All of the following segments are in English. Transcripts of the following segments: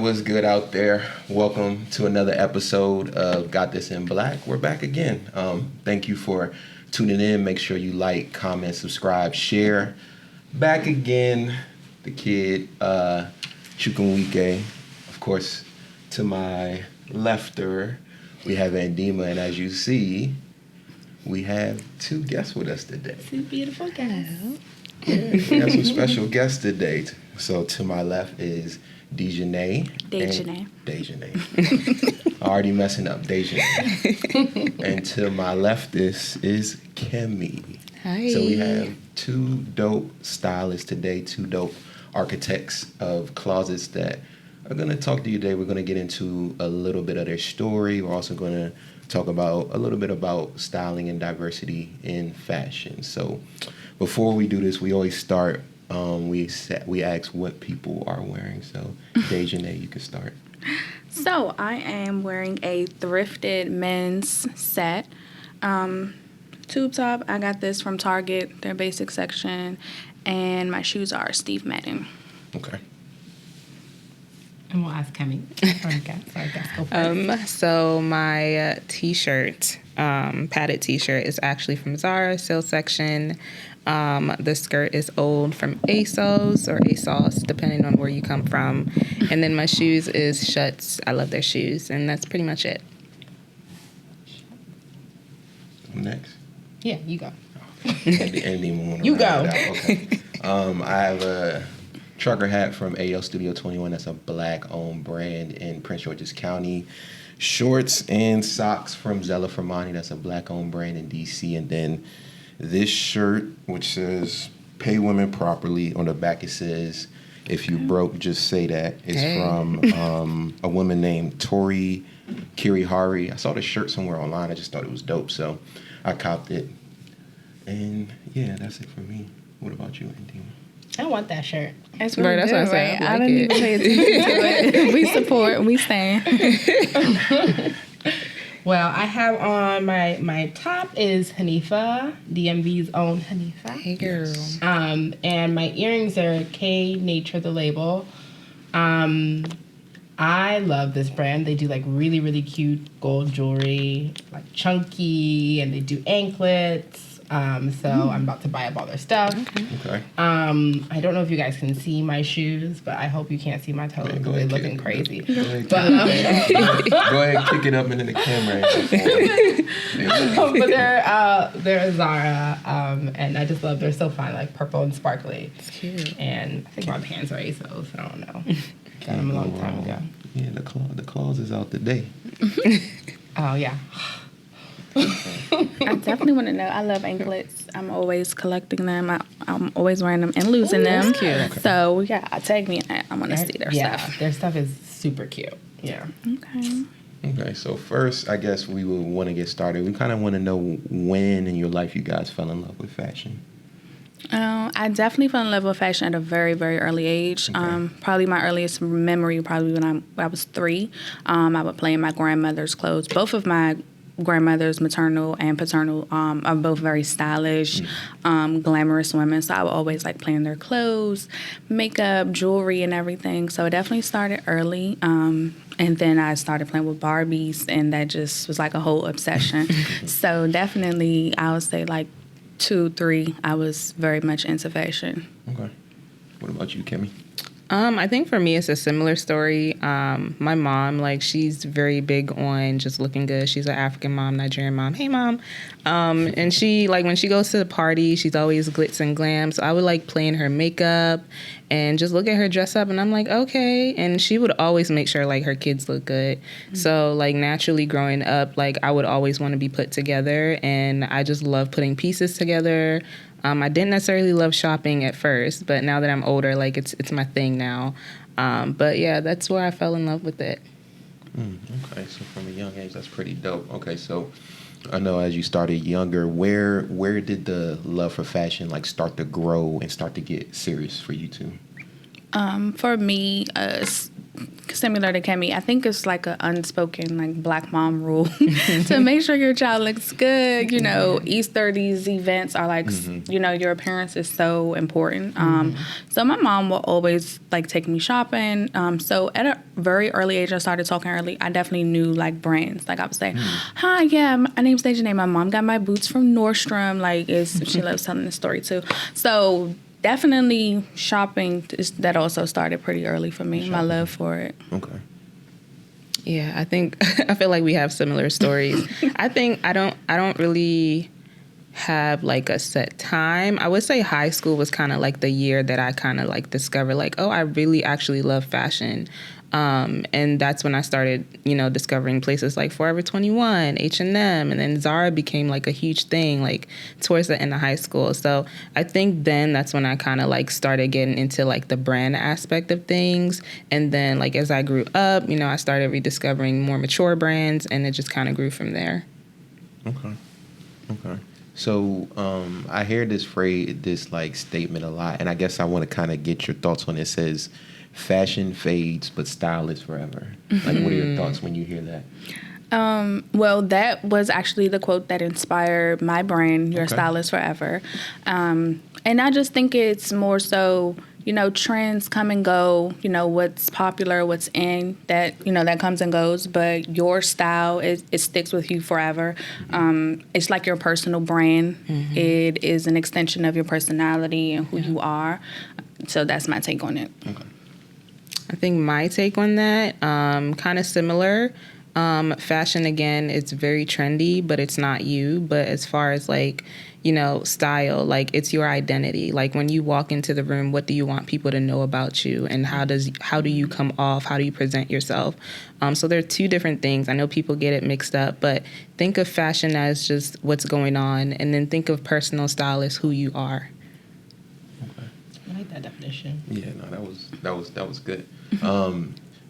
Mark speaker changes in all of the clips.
Speaker 1: What's good out there? Welcome to another episode of Got This in Black. We're back again. Thank you for tuning in. Make sure you like, comment, subscribe, share. Back again, the kid, Chukwuemeka. Of course, to my lefter, we have Andima, and as you see, we have two guests with us today.
Speaker 2: Two beautiful guests.
Speaker 1: Yeah, we have some special guests today. So to my left is Dejeune. Already messing up, Dejeune. And to my left is Kemi.
Speaker 3: Hi.
Speaker 1: So we have two dope stylists today, two dope architects of closets that are going to talk to you today. We're going to get into a little bit of their story. We're also going to talk about a little bit about styling and diversity in fashion. So before we do this, we always start, we ask what people are wearing. So Dejeune, you can start.
Speaker 2: So I am wearing a thrifted men's set. Tube top, I got this from Target, their basic section. And my shoes are Steve Madden.
Speaker 1: Okay.
Speaker 4: And we'll ask Kemi.
Speaker 3: So my t-shirt, padded t-shirt, is actually from Zara, sales section. The skirt is old from ASOS or ASOS, depending on where you come from. And then my shoes is Schutz. I love their shoes, and that's pretty much it.
Speaker 1: I'm next.
Speaker 4: Yeah, you go.
Speaker 1: You go. Okay. I have a trucker hat from AO Studio 21. That's a black-owned brand in Prince George's County. Shorts and socks from Zella Fermani. That's a black-owned brand in DC. And then this shirt, which says "Pay Women Properly." On the back it says, "If you broke, just say that." It's from a woman named Tori Kirihari. I saw the shirt somewhere online. I just thought it was dope, so I copped it. And yeah, that's it for me. What about you, Andima?
Speaker 4: I want that shirt.
Speaker 2: It's really
Speaker 3: that's
Speaker 2: good,
Speaker 3: what I'm saying.
Speaker 2: right? I didn't even pay attention to it. We support, we stand.
Speaker 4: Well, I have on my top is Hanifa, DMV's own Hanifa.
Speaker 3: Hey, girl.
Speaker 4: And my earrings are K Nature, the label. I love this brand. They do like really, really cute gold jewelry, like chunky, and they do anklets. So I'm about to buy up all their stuff.
Speaker 1: Okay.
Speaker 4: I don't know if you guys can see my shoes, but I hope you can't see my toes because they're looking crazy.
Speaker 1: Go ahead, kick it up into the camera.
Speaker 4: But they're Zara, and I just love. They're so fun, like purple and sparkly.
Speaker 3: It's cute.
Speaker 4: And I think my pants are ASOS. I don't know. Got them a long time ago.
Speaker 1: Yeah, the claws is out today.
Speaker 4: Oh yeah.
Speaker 2: I definitely want to know. I love anklets. I'm always collecting them. I'm always wearing them and losing them.
Speaker 4: That's cute.
Speaker 1: Okay.
Speaker 2: So, yeah, tag me in that. I want to see their stuff.
Speaker 4: Their stuff is super cute. Yeah.
Speaker 1: Okay, so first, I guess we would want to get started. We kind of want to know when in your life you guys fell in love with fashion.
Speaker 2: I definitely fell in love with fashion at a very, very early age.
Speaker 1: Okay.
Speaker 2: Probably my earliest memory, when I was 3. I would play in my grandmother's clothes. Both of my grandmothers, maternal and paternal, are both very stylish, glamorous women. So I would always like play in their clothes, makeup, jewelry, and everything. So it definitely started early. And then I started playing with Barbies, and that just was like a whole obsession. So definitely, I would say like 2, 3, I was very much into fashion.
Speaker 1: Okay. What about you, Kemi?
Speaker 3: I think for me, it's a similar story. My mom, like, she's very big on just looking good. She's an African mom, Nigerian mom. Hey, Mom. And she, like, when she goes to the party, she's always glitz and glam. So I would, like, play in her makeup and just look at her dress up. And I'm like, okay. And she would always make sure, like, her kids look good. Mm-hmm. So, like, naturally growing up, like, I would always want to be put together. And I just love putting pieces together. I didn't necessarily love shopping at first, but now that I'm older, like, it's my thing now. But yeah, that's where I fell in love with it.
Speaker 1: Okay, so from a young age, that's pretty dope. Okay, so I know as you started younger, where did the love for fashion like start to grow and start to get serious for you two?
Speaker 2: For me, similar to Kemi, I think it's like an unspoken like black mom rule to make sure your child looks good. You know, Easter, these events are like, you know, your appearance is so important. So my mom will always like take me shopping. So at a very early age, I started talking early. I definitely knew like brands. Like I would say, hi, yeah, my name's Dejeune. My mom got my boots from Nordstrom. Like she loves telling the story too. So definitely shopping, that also started pretty early for me, my love for it.
Speaker 1: Okay.
Speaker 3: Yeah, I think I feel like we have similar stories. I think I don't really have like a set time. I would say high school was kind of like the year that I kind of like discovered like, oh, I really actually love fashion. And that's when I started, you know, discovering places like Forever 21, H&M, and then Zara became like a huge thing like towards the end of high school. So I think then that's when I kind of like started getting into like the brand aspect of things. And then like as I grew up, you know, I started rediscovering more mature brands, and it just kind of grew from there.
Speaker 1: Okay. So I hear this phrase, this like statement a lot, and I guess I want to kind of get your thoughts on it. It says, fashion fades, but style is forever. Like, what are your thoughts when you hear that?
Speaker 2: Well, that was actually the quote that inspired my brand, Your Style is Forever. And I just think it's more so, you know, trends come and go, you know, what's popular, what's in, that, you know, that comes and goes, but your style, it sticks with you forever. It's like your personal brand. It is an extension of your personality and who you are. So that's my take on it.
Speaker 1: Okay.
Speaker 3: I think my take on that, kind of similar. Fashion, again, it's very trendy, but it's not you. But as far as like, you know, style, like it's your identity. Like when you walk into the room, what do you want people to know about you? And how do you come off? How do you present yourself? So there are two different things. I know people get it mixed up, but think of fashion as just what's going on. And then think of personal style as who you are.
Speaker 4: I like that definition.
Speaker 1: Yeah, no, that was good.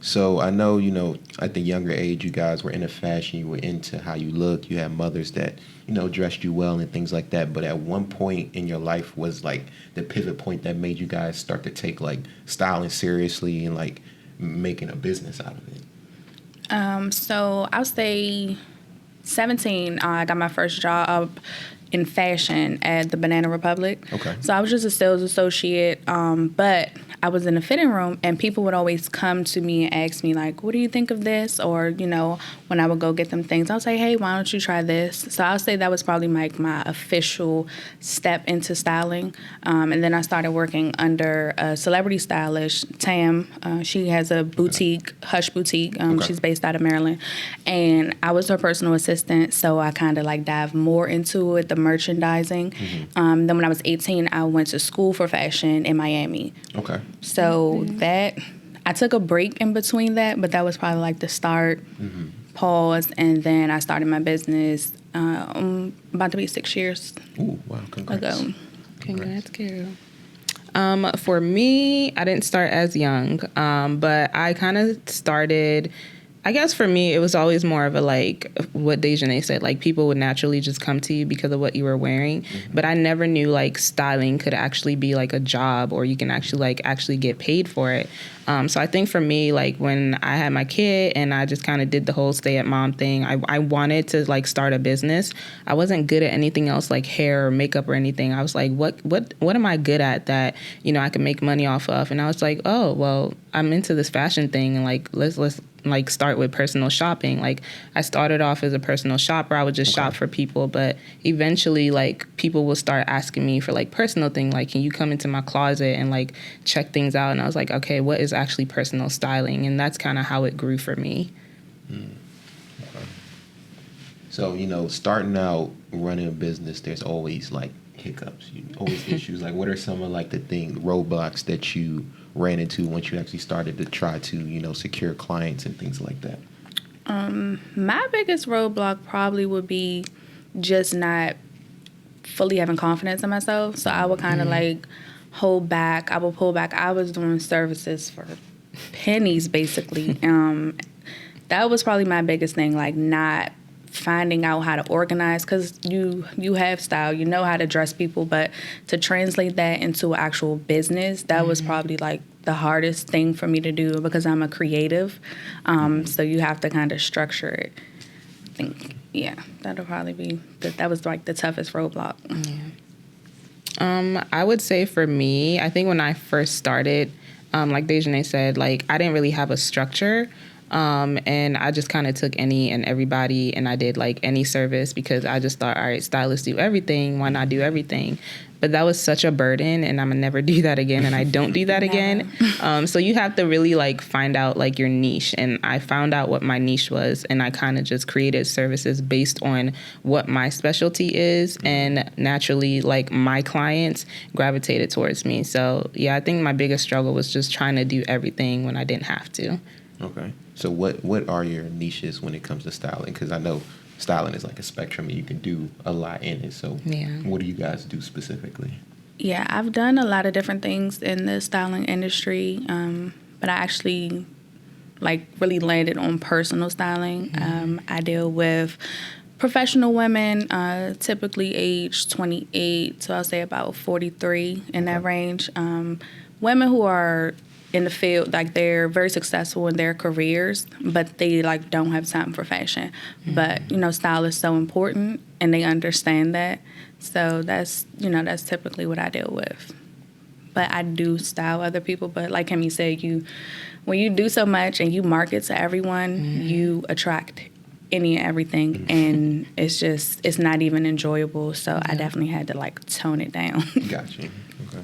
Speaker 1: So I know, you know, at the younger age, you guys were into fashion, you were into how you looked, you had mothers that, you know, dressed you well and things like that. But at one point in your life was like the pivot point that made you guys start to take like styling seriously and like making a business out of it.
Speaker 2: So I'll say 17, I got my first job in fashion at the Banana Republic.
Speaker 1: Okay.
Speaker 2: So I was just a sales associate, but I was in a fitting room, and people would always come to me and ask me, like, what do you think of this? Or, you know, when I would go get them things, I'll say, hey, why don't you try this? So I'll say that was probably like my official step into styling. And then I started working under a celebrity stylist, Tam. She has a boutique, Hush Boutique. She's based out of Maryland. And I was her personal assistant, so I kind of like dived more into it, the merchandising. Then when I was 18, I went to school for fashion in Miami.
Speaker 1: Okay.
Speaker 2: So that, I took a break in between that, but that was probably like the start, pause, and then I started my business about to be 6 years
Speaker 1: Ooh, wow, congrats.
Speaker 2: ago.
Speaker 3: Congrats, Carol. For me, I didn't start as young, but I kind of started, I guess for me, it was always more of a like what Dejeune said, like people would naturally just come to you because of what you were wearing. But I never knew like styling could actually be like a job, or you can actually get paid for it. So I think for me, like when I had my kid and I just kind of did the whole stay at mom thing, I wanted to like start a business. I wasn't good at anything else like hair or makeup or anything. I was like, what am I good at that, you know, I can make money off of? And I was like, oh, well, I'm into this fashion thing, and like let's like start with personal shopping. Like I started off as a personal shopper. I would just shop for people, but eventually like people will start asking me for like personal thing. Like, can you come into my closet and like check things out? And I was like, okay, what is actually personal styling? And that's kind of how it grew for me.
Speaker 1: Okay. So, you know, starting out running a business, there's always like hiccups, always issues. Like what are some of like the roadblocks that you ran into once you actually started to try to, you know, secure clients and things like that?
Speaker 2: My biggest roadblock probably would be just not fully having confidence in myself. So I would kind of like hold back. I would pull back. I was doing services for pennies, basically. That was probably my biggest thing, like not finding out how to organize, because you have style, you know how to dress people, but to translate that into actual business, that was probably like the hardest thing for me to do because I'm a creative. So you have to kind of structure it. I think, yeah, that'll probably be, that was like the toughest roadblock.
Speaker 3: Yeah. I would say for me, I think when I first started, like Dejeune said, like I didn't really have a structure. And I just kind of took any and everybody and I did like any service because I just thought, all right, stylists do everything. Why not do everything? But that was such a burden and I'm gonna never do that again. And I don't do that again. So you have to really like find out like your niche. And I found out what my niche was and I kind of just created services based on what my specialty is. And naturally like my clients gravitated towards me. So yeah, I think my biggest struggle was just trying to do everything when I didn't have to.
Speaker 1: Okay. So what are your niches when it comes to styling? Because I know styling is like a spectrum and you can do a lot in it. So what do you guys do specifically?
Speaker 2: Yeah, I've done a lot of different things in the styling industry, but I actually like really landed on personal styling. I deal with professional women, typically age 28, so I'll say about 43 in that range. Women who are in the field, like they're very successful in their careers, but they like don't have time for fashion. But you know, style is so important, and they understand that. So that's typically what I deal with. But I do style other people. But like Kemi said, when you do so much and you market to everyone, you attract any and everything, and it's not even enjoyable. So I definitely had to like tone it down.
Speaker 1: Gotcha. Okay.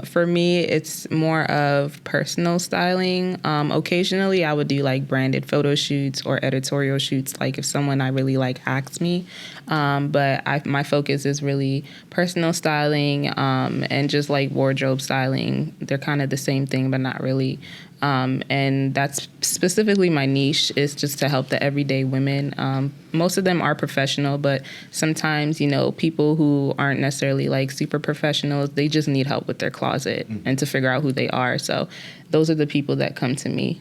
Speaker 3: For me, it's more of personal styling. Occasionally, I would do like branded photo shoots or editorial shoots, like if someone I really like asks me. But my focus is really personal styling and just like wardrobe styling. They're kind of the same thing, but not really. And that's specifically my niche, is just to help the everyday women. Most of them are professional, but sometimes, people who aren't necessarily like super professionals, they just need help with their closet and to figure out who they are. So those are the people that come to me.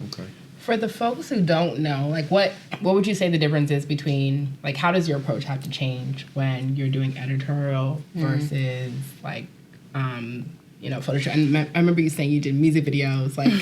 Speaker 1: Okay.
Speaker 4: For the folks who don't know, like what would you say the difference is between, like, how does your approach have to change when you're doing editorial versus like, photo shoot? And I remember you saying you did music videos, like,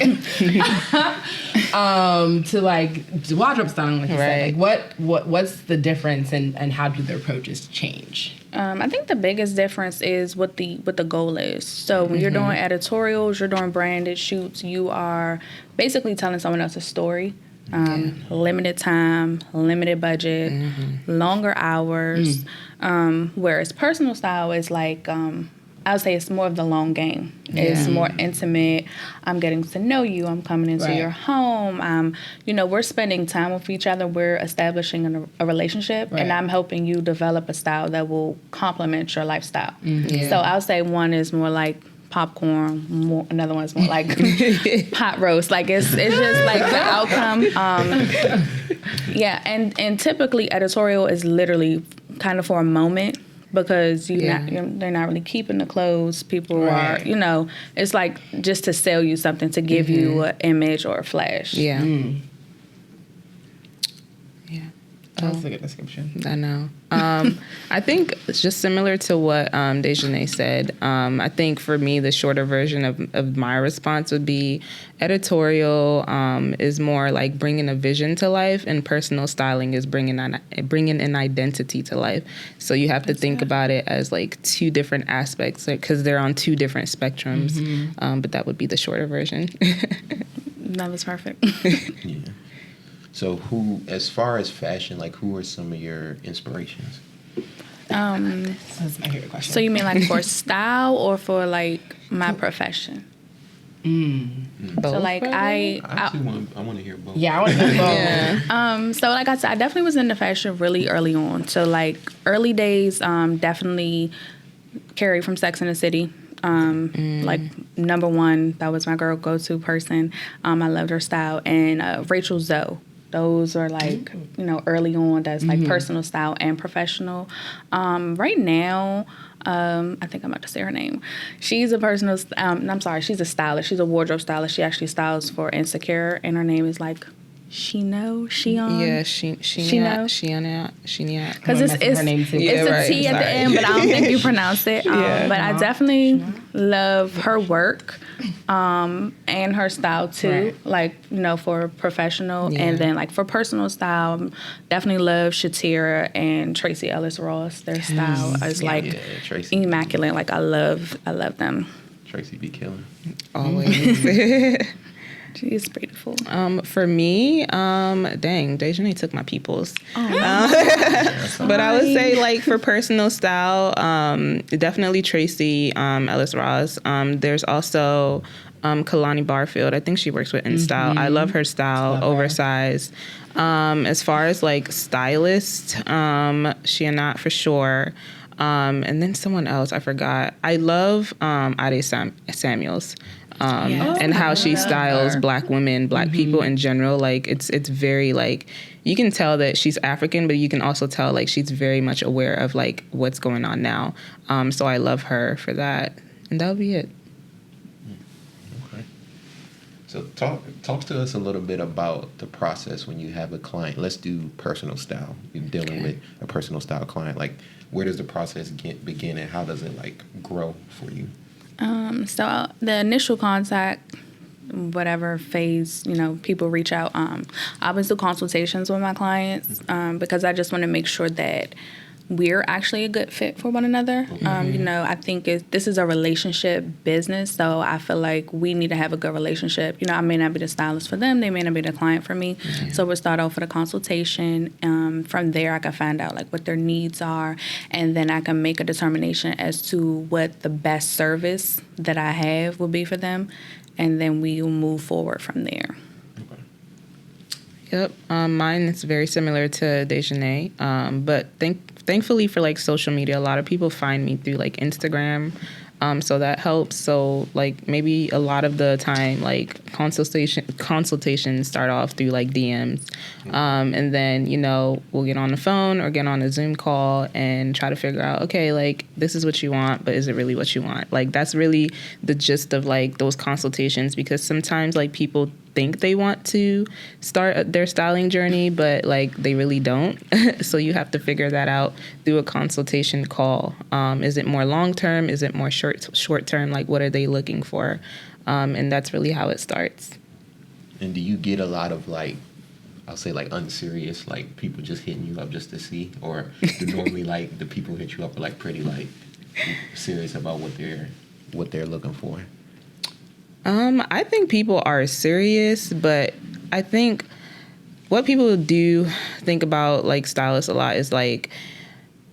Speaker 4: to like wardrobe styling, like you said. Like, what's the difference, and how do the approaches change?
Speaker 2: I think the biggest difference is what the goal is. So when you're doing editorials, you're doing branded shoots, you are basically telling someone else's story. Limited time, limited budget, longer hours. Whereas personal style is like, I would say it's more of the long game. It's more intimate. I'm getting to know you. I'm coming into your home. We're spending time with each other. We're establishing a relationship, and I'm helping you develop a style that will complement your lifestyle. So I would say one is more like popcorn. Another one's more like pot roast. Like it's just like the outcome. And typically editorial is literally kind of for a moment. Because they're not really keeping the clothes. People are, it's like just to sell you something, to give you an image or a flash.
Speaker 3: Yeah.
Speaker 4: That's a good description.
Speaker 3: I know. I think it's just similar to what Dejeune said. I think for me, the shorter version of my response would be editorial is more like bringing a vision to life, and personal styling is bringing an identity to life. So you have to think about it as like two different aspects, because they're on two different spectrums. But that would be the shorter version.
Speaker 2: That was perfect.
Speaker 1: Yeah. So as far as fashion, like who are some of your inspirations?
Speaker 4: That's my favorite question.
Speaker 2: So you mean like for style or for like my profession?
Speaker 3: Both,
Speaker 2: so like I
Speaker 1: want to hear both.
Speaker 4: Yeah, I want to hear both.
Speaker 2: So like I said, I definitely was into fashion really early on. So like early days, definitely Carrie from Sex and the City. Like number one, that was my girl go-to person. I loved her style. And Rachel Zoe. Those are like, early on, that's like personal style and professional. Right now, I think I'm about to say her name. She's a she's a stylist. She's a wardrobe stylist. She actually styles for Insecure, and her name is like Sheon.
Speaker 3: Yeah, Sheena.
Speaker 2: Because it's
Speaker 4: her name too.
Speaker 2: it's a T at the end, but I don't think you pronounce it.
Speaker 3: Yeah.
Speaker 2: But I definitely love her work and her style too.
Speaker 4: Right.
Speaker 2: Like, you know, for professional
Speaker 3: Yeah.
Speaker 2: and then like for personal style, definitely love Shatira and Tracy Ellis Ross. Their style is like
Speaker 1: Tracy.
Speaker 2: immaculate. Like I love them.
Speaker 1: Tracy be killing.
Speaker 3: Always.
Speaker 2: She's beautiful.
Speaker 3: For me, dang, Dejeune took my peoples.
Speaker 2: Oh,
Speaker 3: But I would say, like, for personal style, definitely Tracy Ellis Ross. There's also Kalani Barfield. I think she works with InStyle. I love her style, oversized. As far as, like, stylist, Sheena for sure. And then someone else, I forgot. I love Ade Samuels. And how she styles Black women, Black people in general. Like, it's very, like, you can tell that she's African, but you can also tell, like, she's very much aware of, like, what's going on now. So I love her for that. And that'll be it.
Speaker 1: Okay. So talk to us a little bit about the process when you have a client. Let's do personal style. You're dealing with a personal style client. Like, where does the process begin and how does it, like, grow for you?
Speaker 2: So the initial contact, whatever phase, you know, people reach out. I always do consultations with my clients because I just want to make sure that we're actually a good fit for one another. You know, I think this is a relationship business, so I feel like we need to have a good relationship. You know, I may not be the stylist for them, they may not be the client for me. So we'll start off with a consultation. From there, I can find out like what their needs are, and then I can make a determination as to what the best service that I have will be for them, and then we will move forward from there.
Speaker 3: Yep. Mine is very similar to Dejeune, but thankfully for like social media, a lot of people find me through like Instagram, so that helps. So like maybe a lot of the time, like consultations start off through like DMs, and then you know we'll get on the phone or get on a Zoom call and try to figure out, okay, like this is what you want, but is it really what you want? Like that's really the gist of like those consultations, because sometimes like people think they want to start their styling journey, but like they really don't. So you have to figure that out through a consultation call. Is it more long term? Is it more short term? Like what are they looking for? And that's really how it starts.
Speaker 1: And do you get a lot of like, I'll say like unserious, like people just hitting you up just to see, or do normally like the people hit you up are like pretty like serious about what they're looking for?
Speaker 3: I think people are serious, but I think what people do think about like stylists a lot is like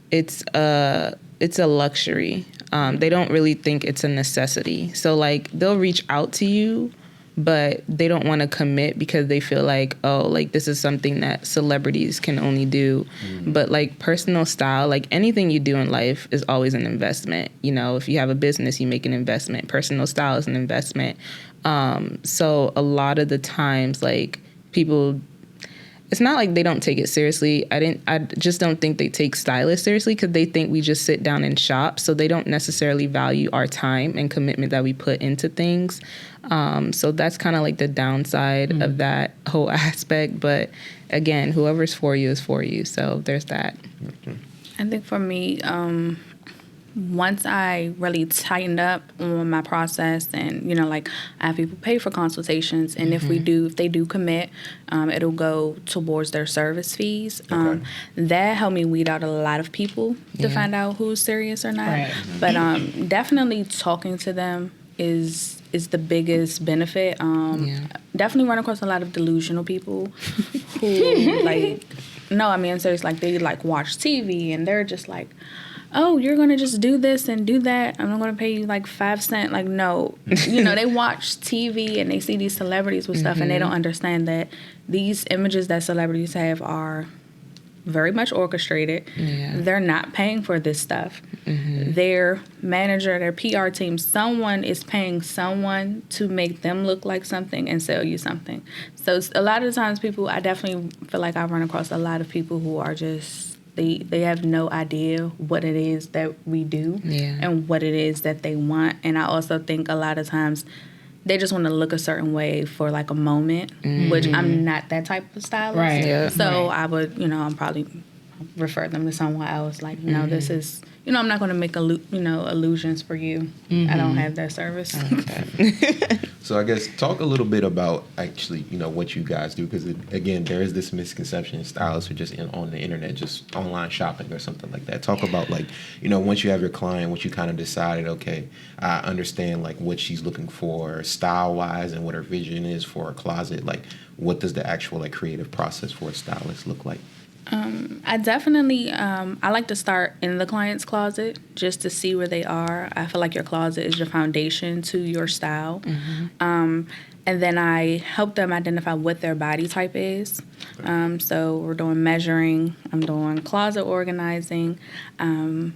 Speaker 3: it's a luxury. They don't really think it's a necessity. So like they'll reach out to you, but they don't want to commit because they feel like, oh, like this is something that celebrities can only do. But like personal style, like anything you do in life is always an investment. You know, if you have a business, you make an investment. Personal style is an investment. So a lot of the times, like people, it's not like they don't take it seriously. I just don't think they take stylists seriously because they think we just sit down and shop. So they don't necessarily value our time and commitment that we put into things. So that's kind of like the downside of that whole aspect. But again, whoever's for you is for you. So there's that.
Speaker 2: I think for me, once I really tightened up on my process and, you know, like I have people pay for consultations, and if they do commit, it'll go towards their service fees. That helped me weed out a lot of people to find out who's serious or not. Right. But definitely talking to them is the biggest benefit. Definitely run across a lot of delusional people who like, no, I mean, seriously, like they like watch TV and they're just like, oh, you're going to just do this and do that. I'm not going to pay you like 5 cents. Like, no. You know, they watch TV and they see these celebrities with stuff and they don't understand that these images that celebrities have are very much orchestrated. They're not paying for this stuff. Their manager, their PR team, someone is paying someone to make them look like something and sell you something. So a lot of the times I definitely feel like I've run across a lot of people who are just, they have no idea what it is that we do and what it is that they want. And I also think a lot of times they just want to look a certain way for like a moment, which I'm not that type of stylist.
Speaker 4: Right.
Speaker 3: Yeah.
Speaker 2: So I would, I'm probably refer them to someone else. Like, no, this is, I'm not going to make illusions for you. I don't have that service.
Speaker 1: So I guess talk a little bit about actually, what you guys do, because again, there is this misconception stylists are just on the internet, just online shopping or something like that. Talk about like, once you have your client, once you kind of decided, okay, I understand like what she's looking for style wise and what her vision is for a closet. Like, what does the actual like creative process for a stylist look like?
Speaker 2: I definitely, I like to start in the client's closet just to see where they are. I feel like your closet is your foundation to your style. And then I help them identify what their body type is. So we're doing measuring, I'm doing closet organizing, the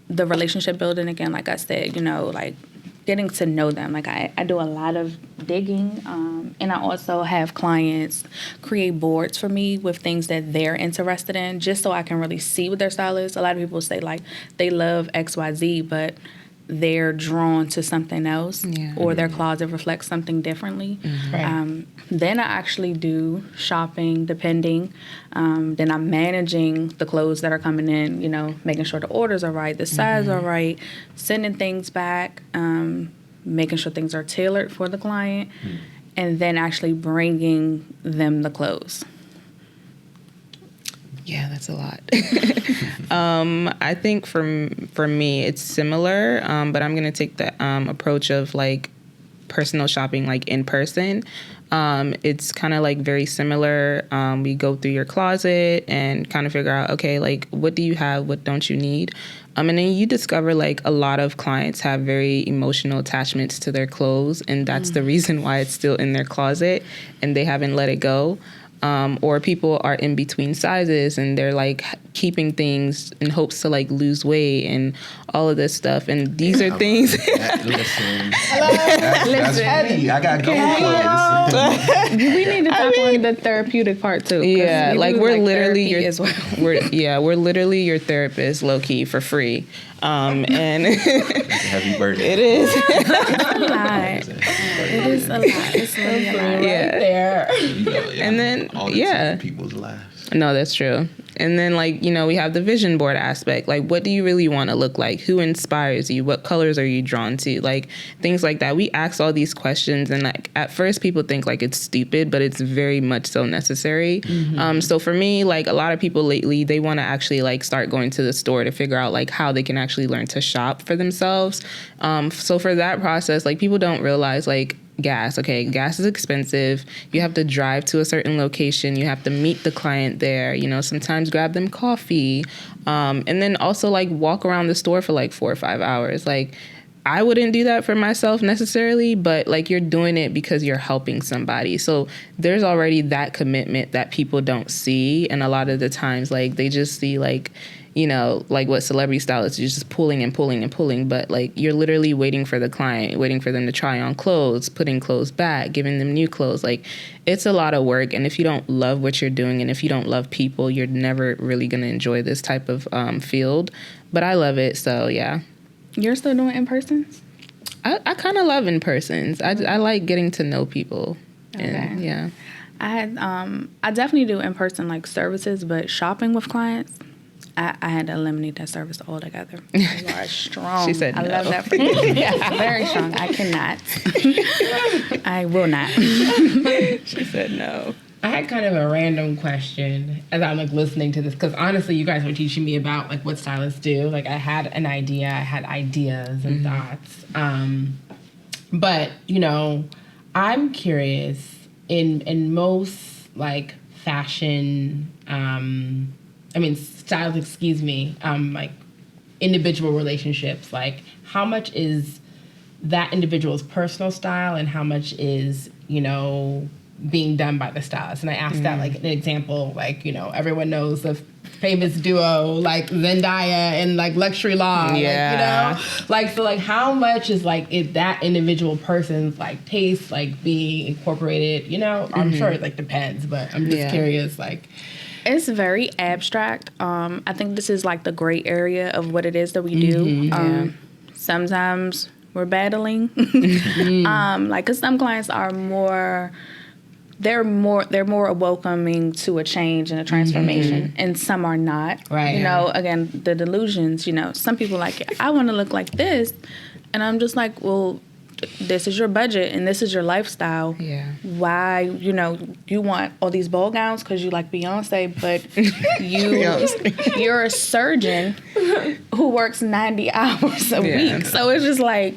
Speaker 2: relationship building, again, like I said, like getting to know them. Like I do a lot of digging, and I also have clients create boards for me with things that they're interested in, just so I can really see what their style is. A lot of people say like they love XYZ, but they're drawn to something else, or their closet reflects something differently.
Speaker 4: Right.
Speaker 2: Then I actually do shopping, depending. Then I'm managing the clothes that are coming in, making sure the orders are right, the size are right, sending things back, making sure things are tailored for the client, and then actually bringing them the clothes.
Speaker 3: Yeah, that's a lot. I think for me, it's similar, but I'm going to take the approach of like personal shopping, like in person. It's kind of like very similar. We go through your closet and kind of figure out, okay, like what do you have? What don't you need? And then you discover like a lot of clients have very emotional attachments to their clothes, and that's the reason why it's still in their closet and they haven't let it go. Or people are in between sizes and they're like keeping things in hopes to like lose weight and all of this stuff. And these are things.
Speaker 1: Listen. That's heavy. I got gold.
Speaker 2: We need to talk on the therapeutic part too.
Speaker 3: Yeah, like we're literally your
Speaker 2: as well.
Speaker 3: we're literally your therapist, low key, for free. And
Speaker 1: Heavy burden.
Speaker 3: it is.
Speaker 2: It's a lot. It is a lot. It's really a lot.
Speaker 3: Yeah.
Speaker 4: There.
Speaker 3: And then
Speaker 1: all the people's lives.
Speaker 3: No, that's true. And then, like, we have the vision board aspect. Like, what do you really want to look like? Who inspires you? What colors are you drawn to? Like, things like that. We ask all these questions, and, like, at first people think, like, it's stupid, but it's very much so necessary. So for me, like, a lot of people lately, they want to actually, like, start going to the store to figure out, like, how they can actually learn to shop for themselves. So for that process, like, people don't realize, like, gas is expensive. You have to drive to a certain location. You have to meet the client there, sometimes grab them coffee, and then also like walk around the store for like 4 or 5 hours. Like, I wouldn't do that for myself necessarily, but like you're doing it because you're helping somebody. So there's already that commitment that people don't see. And a lot of the times, like, they just see like, like what celebrity stylists are just pulling and pulling and pulling. But like, you're literally waiting for the client, waiting for them to try on clothes, putting clothes back, giving them new clothes. Like, it's a lot of work. And if you don't love what you're doing and if you don't love people, you're never really going to enjoy this type of field. But I love it. So, yeah.
Speaker 2: You're still doing in-persons?
Speaker 3: I kind of love in-persons. I like getting to know people.
Speaker 2: Okay.
Speaker 3: And, yeah.
Speaker 2: I definitely do in-person like services, but shopping with clients, I had to eliminate that service altogether. You are strong.
Speaker 3: She said no.
Speaker 2: I love that for you. Yeah, very strong. I cannot. I will not.
Speaker 3: She said no.
Speaker 4: I had kind of a random question as I'm like listening to this, because honestly, you guys were teaching me about like what stylists do. Like, I had an idea, I had ideas and thoughts. But I'm curious in most like fashion, stylists, like individual relationships, like how much is that individual's personal style and how much is, being done by the stylist? And I asked that like an example, like, everyone knows the famous duo like Zendaya and like Luxury Law.
Speaker 3: Yeah.
Speaker 4: So like how much is like that individual person's like taste like being incorporated, I'm sure it like depends, but I'm just curious, like.
Speaker 2: It's very abstract. I think this is like the gray area of what it is that we do. Sometimes we're battling. Like, cause some clients are more, they're more welcoming to a change and a transformation, and some are not.
Speaker 4: Right.
Speaker 2: You know, again, the delusions. You know, some people like, I want to look like this, and I'm just like, well, this is your budget and this is your lifestyle.
Speaker 3: Yeah.
Speaker 2: Why, you know, you want all these ball gowns because you like Beyonce, but you're a surgeon who works 90 hours a week. So it's just like,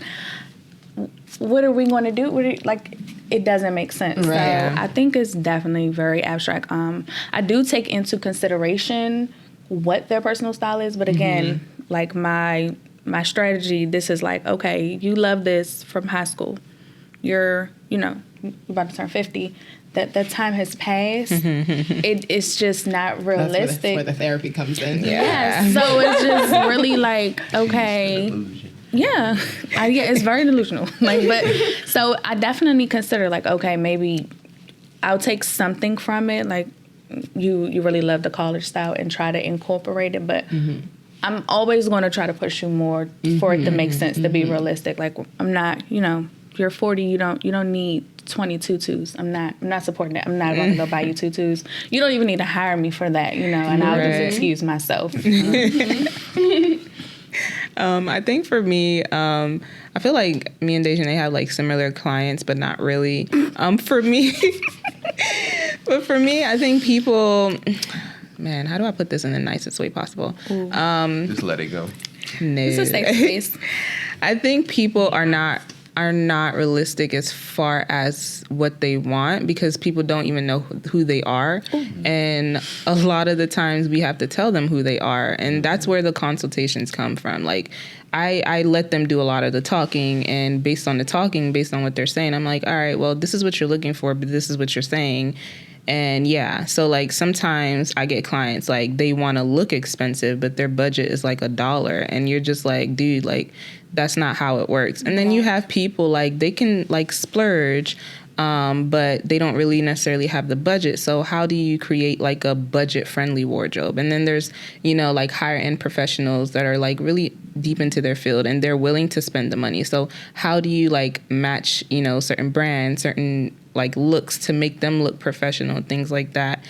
Speaker 2: what are we going to do? It doesn't make sense.
Speaker 4: Right.
Speaker 2: So I think it's definitely very abstract. I do take into consideration what their personal style is, but again, like my strategy, this is like, okay, you love this from high school. You're about to turn 50. That time has passed. It's just not realistic.
Speaker 4: That's where the therapy comes in.
Speaker 2: Yeah. So it's just really like, okay. Yeah. It's very delusional. So I definitely consider like, okay, maybe I'll take something from it. Like you really love the college style and try to incorporate it, but I'm always going to try to push you more for it to make sense, to be realistic. Like, I'm not, you're 40, you don't need 20 tutus. I'm not supporting that. I'm not going to go buy you tutus. You don't even need to hire me for that, and I'll just excuse myself.
Speaker 3: I think for me, I feel like me and Dejeune, they have like similar clients, but not really. For me, I think people... Man, how do I put this in the nicest way possible?
Speaker 1: Just let it go.
Speaker 3: No.
Speaker 2: It's a safe space.
Speaker 3: I think people are not realistic as far as what they want, because people don't even know who they are. And a lot of the times we have to tell them who they are. And that's where the consultations come from. Like, I let them do a lot of the talking, and based on what they're saying, I'm like, all right, well, this is what you're looking for, but this is what you're saying. And so like sometimes I get clients like they want to look expensive, but their budget is like $1, and you're just like, dude, like that's not how it works. And then you have people like they can like splurge, but they don't really necessarily have the budget. So how do you create like a budget friendly wardrobe? And then there's, like higher end professionals that are like really deep into their field and they're willing to spend the money. So how do you like match, certain brands, certain like looks to make them look professional, things like that.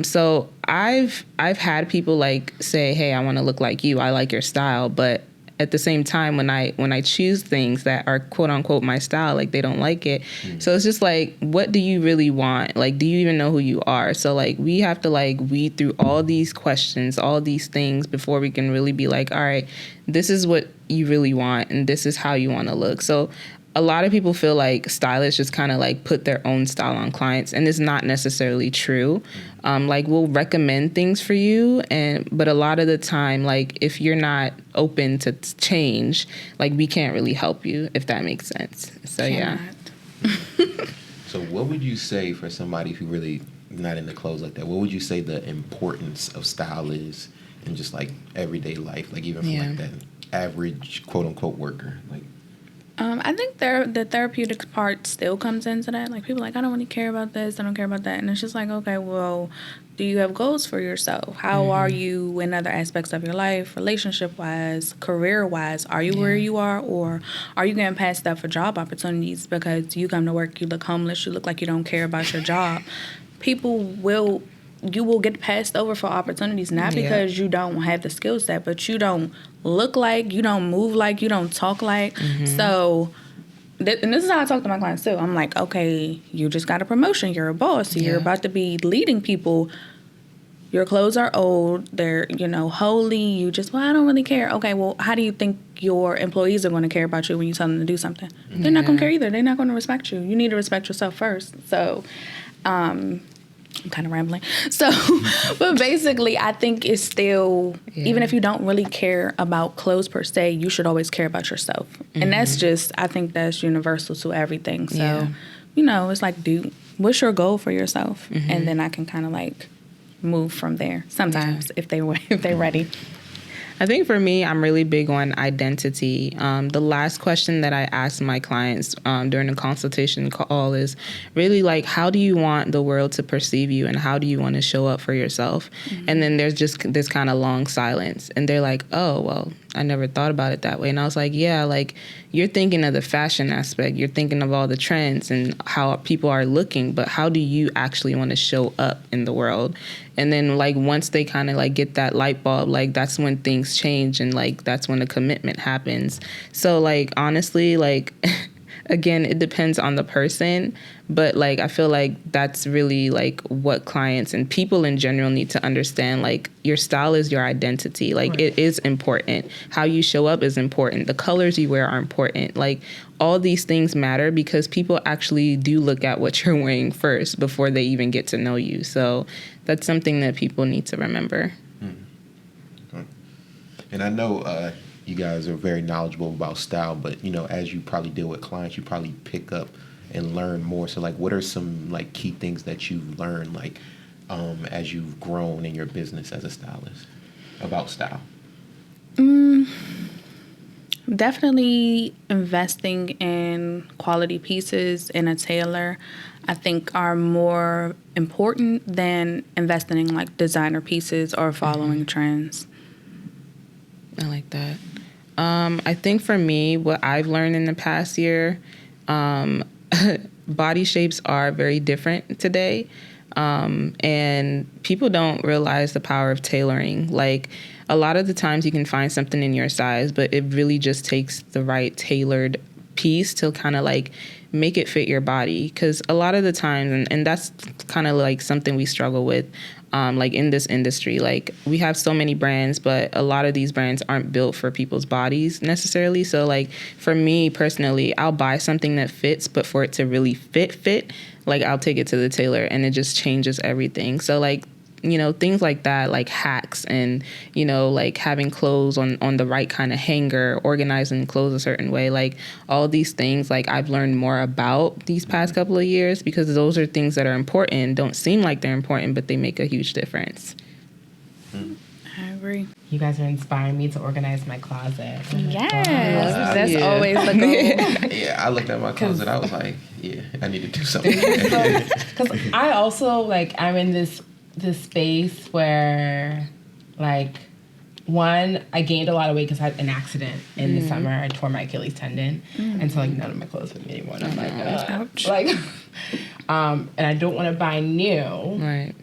Speaker 3: So I've had people like say, hey, I want to look like you. I like your style. But at the same time, when I choose things that are quote unquote my style, like they don't like it. So it's just like, what do you really want? Like, do you even know who you are? So like, we have to like weed through all these questions, all these things before we can really be like, all right, this is what you really want. And this is how you want to look. So a lot of people feel like stylists just kind of like put their own style on clients, and it's not necessarily true. Like we'll recommend things for you, but a lot of the time, like if you're not open to change, like we can't really help you, if that makes sense. So yeah.
Speaker 1: So what would you say for somebody who really not into clothes like that? What would you say the importance of style is in just like everyday life, like even for like that average quote unquote worker, like?
Speaker 2: I think the therapeutic part still comes into that. Like, people are like, I don't really care about this, I don't care about that. And it's just like, okay, well, do you have goals for yourself? How are you in other aspects of your life, relationship-wise, career-wise? Are you where you are, or are you getting passed up for job opportunities because you come to work, you look homeless, you look like you don't care about your job? You will get passed over for opportunities, not because you don't have the skill set, but you don't look like, you don't move like, you don't talk like. So, and this is how I talk to my clients too. I'm like, okay, you just got a promotion. You're a boss. You're about to be leading people. Your clothes are old. They're, holy. You just, I don't really care. Okay, well, how do you think your employees are going to care about you when you tell them to do something? They're not going to care either. They're not going to respect you. You need to respect yourself first. So, I'm kind of rambling. So, but basically, I think it's still, even if you don't really care about clothes per se, you should always care about yourself. And that's just, I think that's universal to everything. So, it's like, what's your goal for yourself? And then I can kind of like move from there sometimes if they're ready.
Speaker 3: I think for me, I'm really big on identity. The last question that I ask my clients during the consultation call is really like, how do you want the world to perceive you, and how do you want to show up for yourself? And then there's just this kind of long silence, and they're like, oh, well, I never thought about it that way. And I was like, yeah, like you're thinking of the fashion aspect. You're thinking of all the trends and how people are looking, but how do you actually want to show up in the world? And then like once they kind of like get that light bulb, like that's when things change and like that's when the commitment happens. So like honestly, like again, it depends on the person, but like I feel like that's really like what clients and people in general need to understand. Like your style is your identity. Like right. It is important. How you show up is important. The colors you wear are important. Like all these things matter because people actually do look at what you're wearing first before they even get to know you. So that's something that people need to remember.
Speaker 1: And I know you guys are very knowledgeable about style, but you know, as you probably deal with clients, you probably pick up and learn more. So like, what are some like key things that you've learned like as you've grown in your business as a stylist about style?
Speaker 2: Definitely investing in quality pieces and a tailor, I think, are more important than investing in like designer pieces or following trends.
Speaker 3: I like that. I think for me, what I've learned in the past year, body shapes are very different today. And people don't realize the power of tailoring. Like a lot of the times you can find something in your size, but it really just takes the right tailored piece to kind of like make it fit your body. Because a lot of the times, and that's kind of like something we struggle with, like in this industry, like we have so many brands, but a lot of these brands aren't built for people's bodies necessarily. So like for me personally, I'll buy something that fits, but for it to really fit, like I'll take it to the tailor and it just changes everything. So like, you know, things like that, like hacks and, you know, like having clothes on the right kind of hanger, organizing clothes a certain way, like all these things, like I've learned more about these past couple of years because those are things that are important, don't seem like they're important, but they make a huge difference.
Speaker 2: I agree.
Speaker 4: You guys are inspiring me to organize my closet.
Speaker 2: Yes, that's always the goal.
Speaker 1: Yeah, I looked at my closet, I was like, yeah, I need to do something.
Speaker 4: Because I also, like, I'm in this space where, like, one, I gained a lot of weight because I had an accident in the summer. I tore my Achilles tendon, and so like none of my clothes fit me anymore. And I'm like, ouch. Like, and I don't want to buy new.
Speaker 3: Right.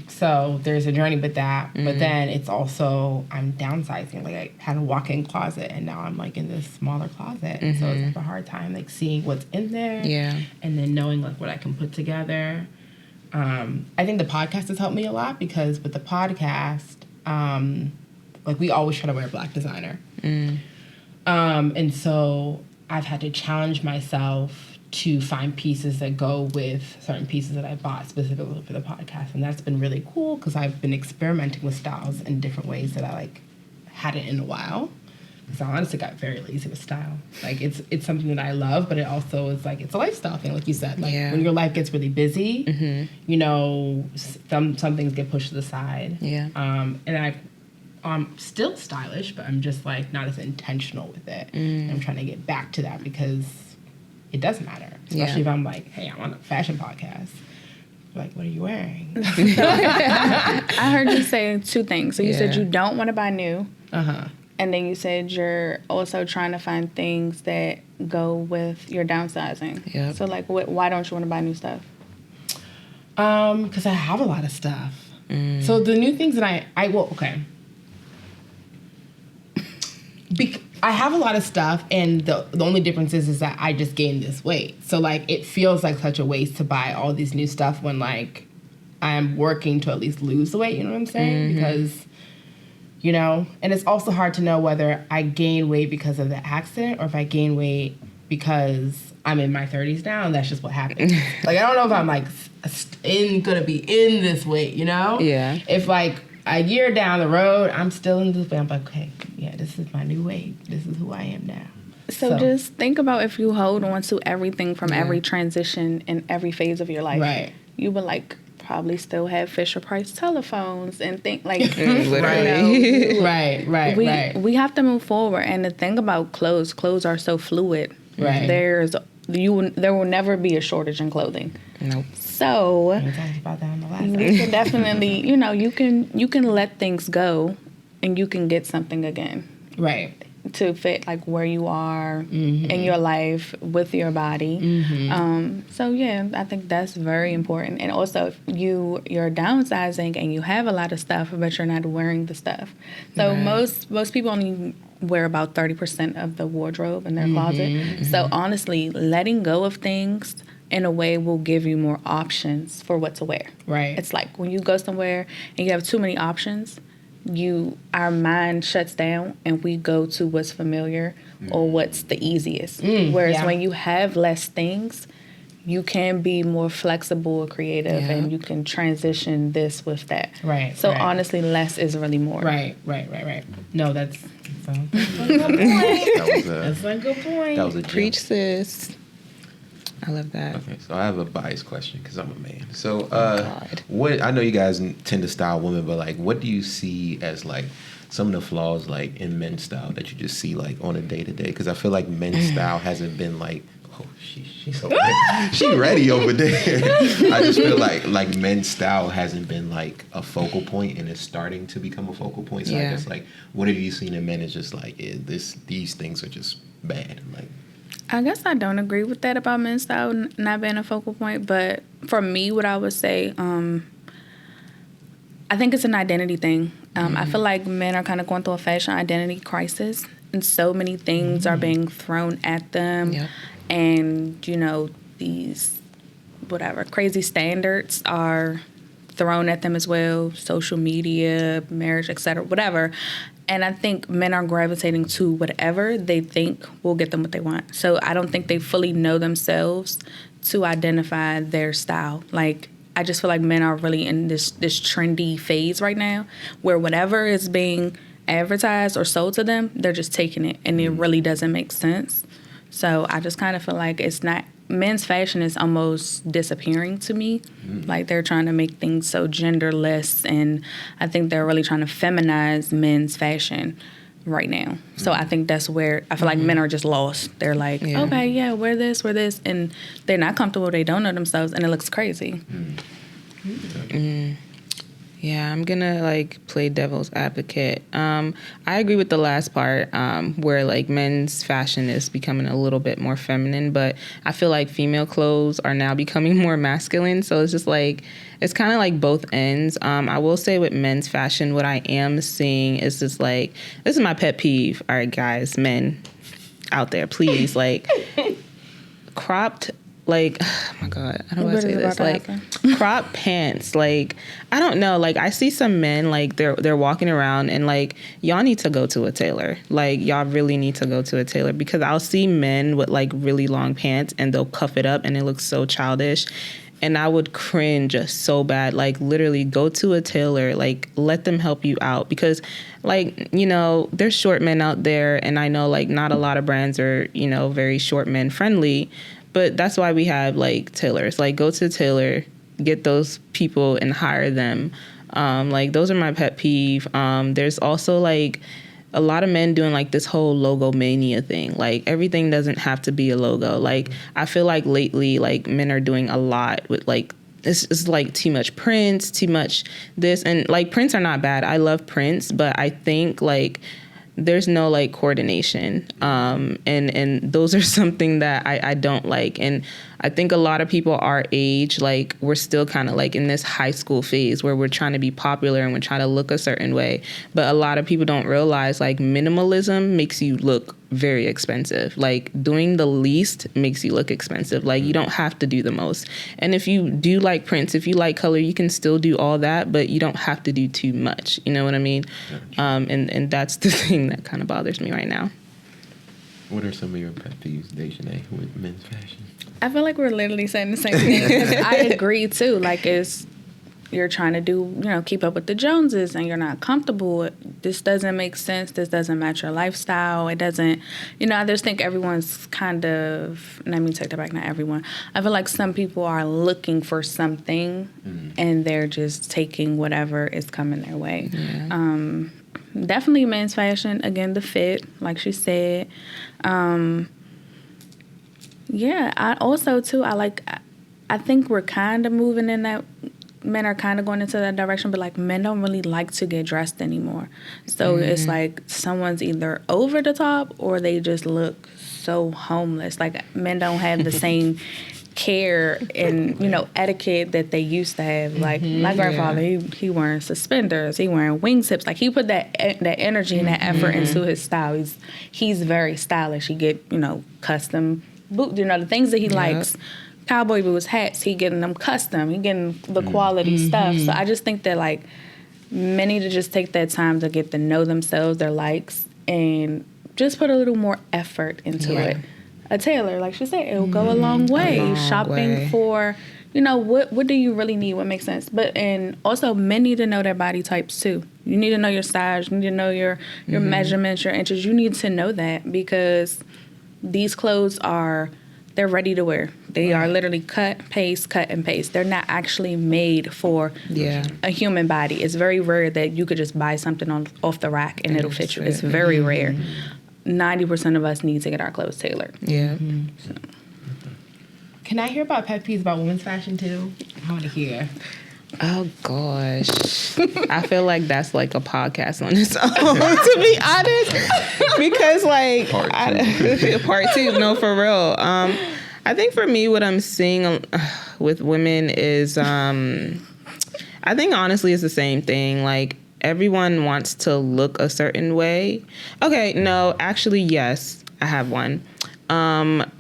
Speaker 4: So there's a journey with that, but then it's also I'm downsizing. Like I had a walk-in closet, and now I'm like in this smaller closet, so it's like a hard time like seeing what's in there, and then knowing like what I can put together. I think the podcast has helped me a lot because with the podcast, like we always try to wear a black designer. And so I've had to challenge myself to find pieces that go with certain pieces that I bought specifically for the podcast. And that's been really cool because I've been experimenting with styles in different ways that I like hadn't in a while. So I honestly got very lazy with style. Like it's something that I love, but it also is like it's a lifestyle thing, like you said. Like when your life gets really busy, you know, some things get pushed to the side. And I'm still stylish, but I'm just like not as intentional with it. I'm trying to get back to that because it does matter, especially if I'm like, hey, I'm on a fashion podcast. Like, what are you wearing?
Speaker 2: I heard you say two things. So you said you don't want to buy new. And then you said you're also trying to find things that go with your downsizing. So, like, why don't you want to buy new stuff?
Speaker 4: Because I have a lot of stuff. So the new things that I I have a lot of stuff, and the only difference is that I just gained this weight. So, like, it feels like such a waste to buy all these new stuff when, like, I'm working to at least lose the weight, you know what I'm saying? Because... you know, and it's also hard to know whether I gain weight because of the accident or if I gain weight because I'm in my 30s now and that's just what happened. Like, I don't know if I'm, like, gonna be in this weight, you know? If, like, a year down the road, I'm still in this weight, I'm like, okay, yeah, this is my new weight. This is who I am now.
Speaker 2: So just think about if you hold on to everything from every transition in every phase of your life.
Speaker 4: Right.
Speaker 2: You would, like... probably still have Fisher-Price telephones and think like
Speaker 3: literally.
Speaker 2: You know,
Speaker 4: right.
Speaker 2: We have to move forward. And the thing about clothes are so fluid.
Speaker 4: Right.
Speaker 2: There will never be a shortage in clothing.
Speaker 3: Nope.
Speaker 2: So
Speaker 4: we talked about that on the last
Speaker 2: you can definitely, you know, you can let things go and you can get something again.
Speaker 4: Right.
Speaker 2: to fit like where you are in your life with your body. So yeah, I think that's very important. And also, if you're downsizing and you have a lot of stuff, but you're not wearing the stuff. So most people only wear about 30% of the wardrobe in their closet. So honestly, letting go of things in a way will give you more options for what to wear.
Speaker 4: Right.
Speaker 2: It's like when you go somewhere and you have too many options, our mind shuts down and we go to what's familiar or what's the easiest. Whereas when you have less things, you can be more flexible or creative and you can transition this with that.
Speaker 4: Right.
Speaker 2: So honestly, less is really more.
Speaker 4: Right. No, that's a good point. That's a good point.
Speaker 1: That was a
Speaker 3: Preach, sis. I love that.
Speaker 1: Okay, so I have a biased question because I'm a man. So, what I know you guys tend to style women, but like, what do you see as like some of the flaws like in men's style that you just see like on a day to day? Because I feel like men's style hasn't been like, oh, she's over there. She ready over there. I just feel like men's style hasn't been like a focal point, and it's starting to become a focal point. So I guess like, what have you seen in men is just like, these things are just bad, like.
Speaker 2: I guess I don't agree with that about men's style not being a focal point, but for me, what I would say, I think it's an identity thing. I feel like men are kind of going through a fashion identity crisis, and so many things are being thrown at them, and these crazy standards are thrown at them as well, social media, marriage, etc., whatever. And I think men are gravitating to whatever they think will get them what they want. So I don't think they fully know themselves to identify their style. Like, I just feel like men are really in this trendy phase right now where whatever is being advertised or sold to them, they're just taking it, and it really doesn't make sense. So I just kind of feel like men's fashion is almost disappearing to me. Like, they're trying to make things so genderless, and I think they're really trying to feminize men's fashion right now. So I think that's where I feel like men are just lost. They're like, okay, yeah, wear this, and they're not comfortable, they don't know themselves, and it looks crazy.
Speaker 3: Yeah, I'm gonna like play devil's advocate. I agree with the last part, where like men's fashion is becoming a little bit more feminine, but I feel like female clothes are now becoming more masculine. So it's just like, it's kind of like both ends. I will say with men's fashion, what I am seeing is just like, this is my pet peeve. All right, guys, men out there, please, like cropped. Like, oh my God, I don't want to say this. Like, crop pants. Like, I don't know. Like, I see some men, like, they're walking around and, like, y'all need to go to a tailor. Like, y'all really need to go to a tailor, because I'll see men with, like, really long pants and they'll cuff it up and it looks so childish. And I would cringe so bad. Like, literally go to a tailor. Like, let them help you out. Because, like, there's short men out there. And I know, like, not a lot of brands are, very short men friendly. But that's why we have, like, tailors. Like, go to a tailor, get those people and hire them. Like, those are my pet peeve. There's also, like, a lot of men doing, like, this whole logo mania thing. Like, everything doesn't have to be a logo. Like, I feel like lately, like, men are doing a lot with, like, it's like too much prints, too much this. And, like, prints are not bad. I love prints, but I think, like, there's no like coordination. And those are something that I don't like. And I think a lot of people our age, like, we're still kind of like in this high school phase where we're trying to be popular and we're trying to look a certain way. But a lot of people don't realize, like, minimalism makes you look very expensive. Like, doing the least makes you look expensive. Like, you don't have to do the most. And if you do like prints, if you like color, you can still do all that, but you don't have to do too much. You know what I mean? And that's the thing that kind of bothers me right now.
Speaker 1: What are some of your pet peeves, Dejeune, with men's fashion?
Speaker 2: I feel like we're literally saying the same thing. 'Cause I agree too. Like, you're trying to do, keep up with the Joneses, and you're not comfortable. This doesn't make sense. This doesn't match your lifestyle. It doesn't, I just think everyone's kind of, let me take that back, not everyone. I feel like some people are looking for something and they're just taking whatever is coming their way. Yeah. Definitely men's fashion. Again, the fit, like she said. Yeah, I also too, I think we're kind of moving in that men are kind of going into that direction, but like men don't really like to get dressed anymore. So it's like someone's either over the top or they just look so homeless. Like men don't have the same care and etiquette that they used to have. Like my grandfather, he wearing suspenders, he wearing wingtips. Like he put that energy and that effort into his style. He's very stylish. He get custom boots, the things that he likes. Cowboy boots, hats, he getting them custom. He getting the quality stuff. So I just think that like men need to just take that time to get to know themselves, their likes, and just put a little more effort into it. A tailor, like she said, it will go a long way. Shopping for, what do you really need? What makes sense? And also men need to know their body types too. You need to know your size. You need to know your measurements, your inches. You need to know that because these clothes they're ready to wear. They are literally cut, and paste. They're not actually made for a human body. It's very rare that you could just buy something off the rack and it'll fit you. It's very rare. 90% of us need to get our clothes tailored.
Speaker 3: Yeah.
Speaker 2: So.
Speaker 4: Can I hear about pet peeves about women's fashion too? I want to hear.
Speaker 3: Oh gosh, I feel like that's like a podcast on its own, to be honest. Because like part two, no, for real. I think for me, what I'm seeing with women is, I think honestly, it's the same thing. Like everyone wants to look a certain way. Okay, no, actually, yes, I have one.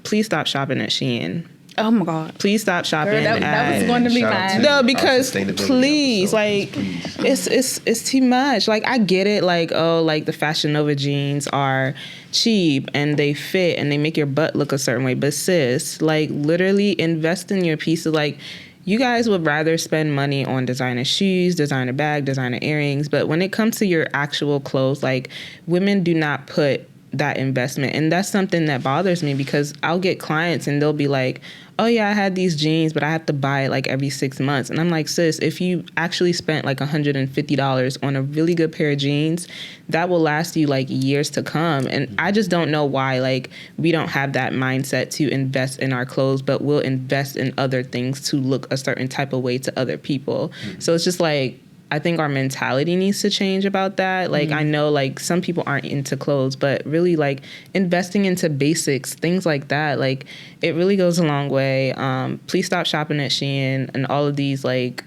Speaker 3: Please stop shopping at Shein.
Speaker 2: Oh my God!
Speaker 3: Please stop shopping.
Speaker 2: Girl, that was going to be mine.
Speaker 3: No, because please, like, it's too much. Like, I get it. Like, like the Fashion Nova jeans are cheap and they fit and they make your butt look a certain way. But sis, like, literally invest in your pieces. Like, you guys would rather spend money on designer shoes, designer bag, designer earrings. But when it comes to your actual clothes, like, women do not put that investment. And that's something that bothers me because I'll get clients and they'll be like, oh yeah, I had these jeans, but I have to buy it like every 6 months. And I'm like, sis, if you actually spent like $150 on a really good pair of jeans, that will last you like years to come. And I just don't know why like we don't have that mindset to invest in our clothes, but we'll invest in other things to look a certain type of way to other people. So it's just like, I think our mentality needs to change about that. Like, I know, like, some people aren't into clothes, but really, like, investing into basics, things like that, like, it really goes a long way. Please stop shopping at Shein and all of these, like,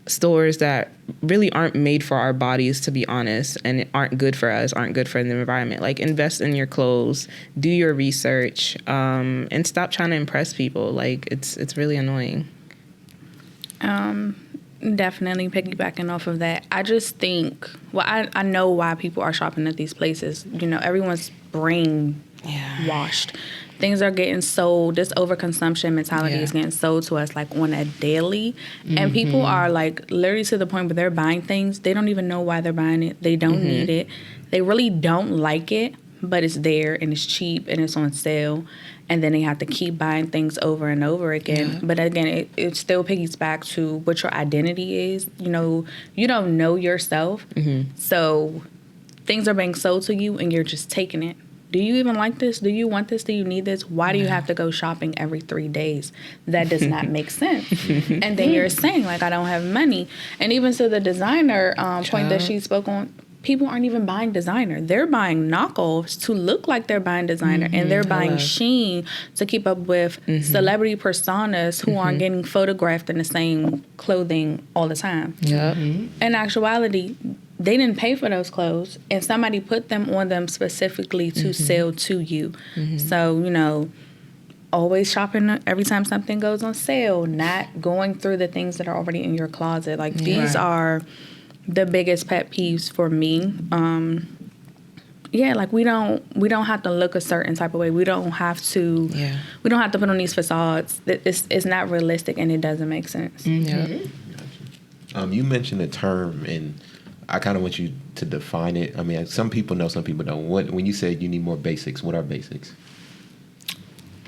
Speaker 3: stores that really aren't made for our bodies, to be honest, and aren't good for us, aren't good for the environment. Like, invest in your clothes, do your research, and stop trying to impress people. Like, it's really annoying.
Speaker 2: Definitely piggybacking off of that. I just think, I know why people are shopping at these places. Everyone's brain washed. Things are getting sold. This overconsumption mentality is getting sold to us like on a daily. And people are like literally to the point where they're buying things. They don't even know why they're buying it. They don't need it. They really don't like it, but it's there and it's cheap and it's on sale. And then they have to keep buying things over and over again. Yeah. But again, it still piggies back to what your identity is. You don't know yourself. So things are being sold to you and you're just taking it. Do you even like this? Do you want this? Do you need this? Why do you have to go shopping every 3 days? That does not make sense. And then you're saying, like, I don't have money. And even to the designer point that she spoke on, people aren't even buying designer. They're buying knockoffs to look like they're buying designer. And they're buying Shein to keep up with celebrity personas who aren't getting photographed in the same clothing all the time. In actuality, they didn't pay for those clothes. And somebody put them on them specifically to sell to you. So, always shopping every time something goes on sale, not going through the things that are already in your closet. Like, these are the biggest pet peeves for me. Like we don't have to look a certain type of way. We don't have to put on these facades. It's not realistic and it doesn't make sense.
Speaker 1: You mentioned a term and I kind of want you to define it. I mean, some people know, some people don't. When you said you need more basics, what are basics?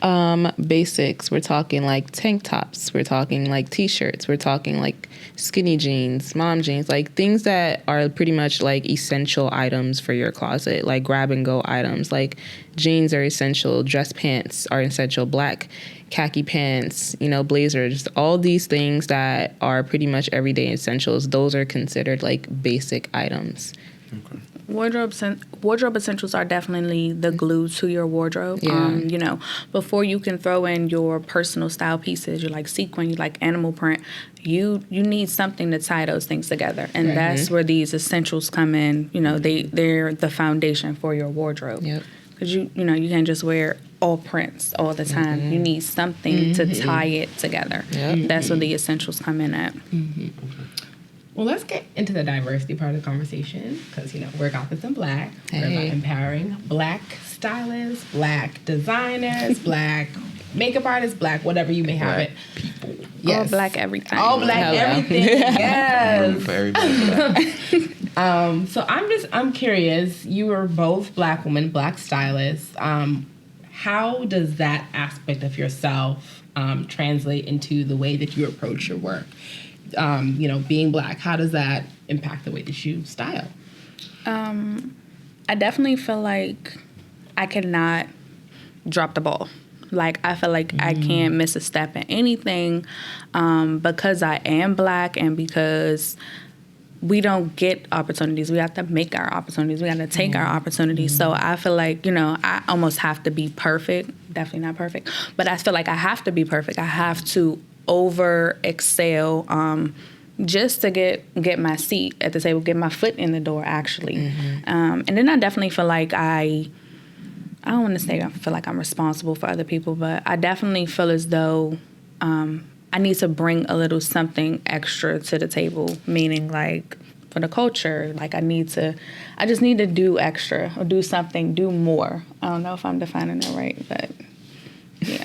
Speaker 3: Basics. We're talking like tank tops. We're talking like t-shirts. We're talking like skinny jeans, mom jeans, like things that are pretty much like essential items for your closet, like grab and go items. Like jeans are essential, dress pants are essential, black khaki pants, blazers, all these things that are pretty much everyday essentials. Those are considered like basic items.
Speaker 1: Okay.
Speaker 2: Wardrobe essentials are definitely the glue to your wardrobe.
Speaker 3: Yeah.
Speaker 2: Before you can throw in your personal style pieces, you like sequin, you like animal print, you need something to tie those things together. And that's where these essentials come in. They're the foundation for your wardrobe.
Speaker 3: Yep.
Speaker 2: Because you can't just wear all prints all the time. You need something to tie it together.
Speaker 3: Yep.
Speaker 2: That's where the essentials come in at.
Speaker 4: Well, let's get into the diversity part of the conversation because, we're Gothams in Black.
Speaker 3: Hey.
Speaker 4: We're about empowering Black stylists, Black designers, Black makeup artists, Black whatever you may have
Speaker 1: Black
Speaker 4: it.
Speaker 1: people.
Speaker 4: Yes.
Speaker 2: All Black everything.
Speaker 4: All Black
Speaker 3: Hello.
Speaker 4: everything. Yes.
Speaker 1: Room for everybody.
Speaker 4: So I'm curious. You are both Black women, Black stylists. How does that aspect of yourself translate into the way that you approach your work? Being Black, how does that impact the way that you style?
Speaker 2: I definitely feel like I cannot drop the ball. Like, I feel like I can't miss a step in anything because I am Black and because we don't get opportunities. We have to make our opportunities. We got to take our opportunities. So I feel like, I almost have to be perfect. Definitely not perfect. But I feel like I have to be perfect. I have to over excel just to get my seat at the table, get my foot in the door, actually. And then I definitely feel like I don't want to say I feel like I'm responsible for other people, but I definitely feel as though I need to bring a little something extra to the table, meaning like for the culture, like I just need to do extra or do something, do more. I don't know if I'm defining it right, but yeah.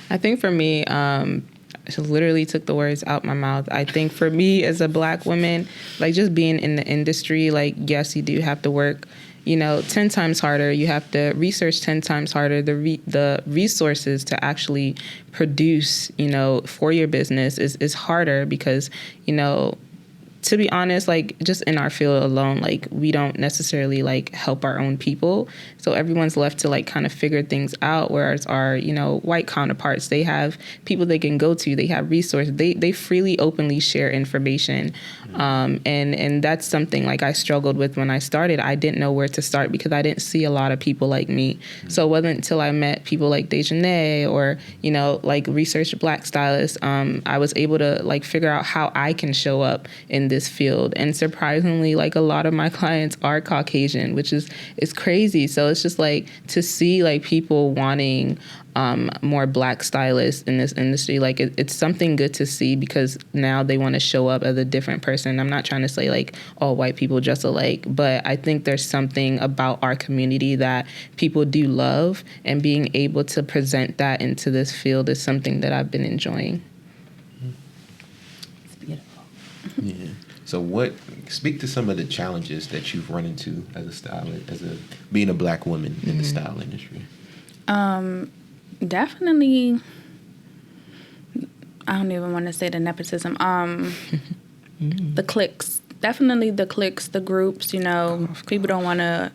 Speaker 3: I think for me, I literally took the words out my mouth. I think for me as a Black woman, like just being in the industry, like, yes, you do have to work, 10 times harder. You have to research 10 times harder. The resources to actually produce, for your business is harder because, to be honest, like just in our field alone, like we don't necessarily like help our own people. So everyone's left to like kind of figure things out. Whereas our, white counterparts, they have people they can go to, they have resources, they freely, openly share information. And that's something like I struggled with when I started. I didn't know where to start because I didn't see a lot of people like me. So it wasn't until I met people like Dejeune or, like research Black stylists, I was able to like figure out how I can show up in this field. And surprisingly, like a lot of my clients are Caucasian, which is crazy. So it's just like to see like people wanting more Black stylists in this industry, like it's something good to see because now they want to show up as a different person. I'm not trying to say like all white people just alike, but I think there's something about our community that people do love, and being able to present that into this field is something that I've been enjoying.
Speaker 4: It's beautiful.
Speaker 1: Yeah. So speak to some of the challenges that you've run into as a stylist, being a Black woman in the style industry.
Speaker 2: Definitely, I don't even want to say the nepotism. The cliques. Definitely the cliques, the groups, people don't want to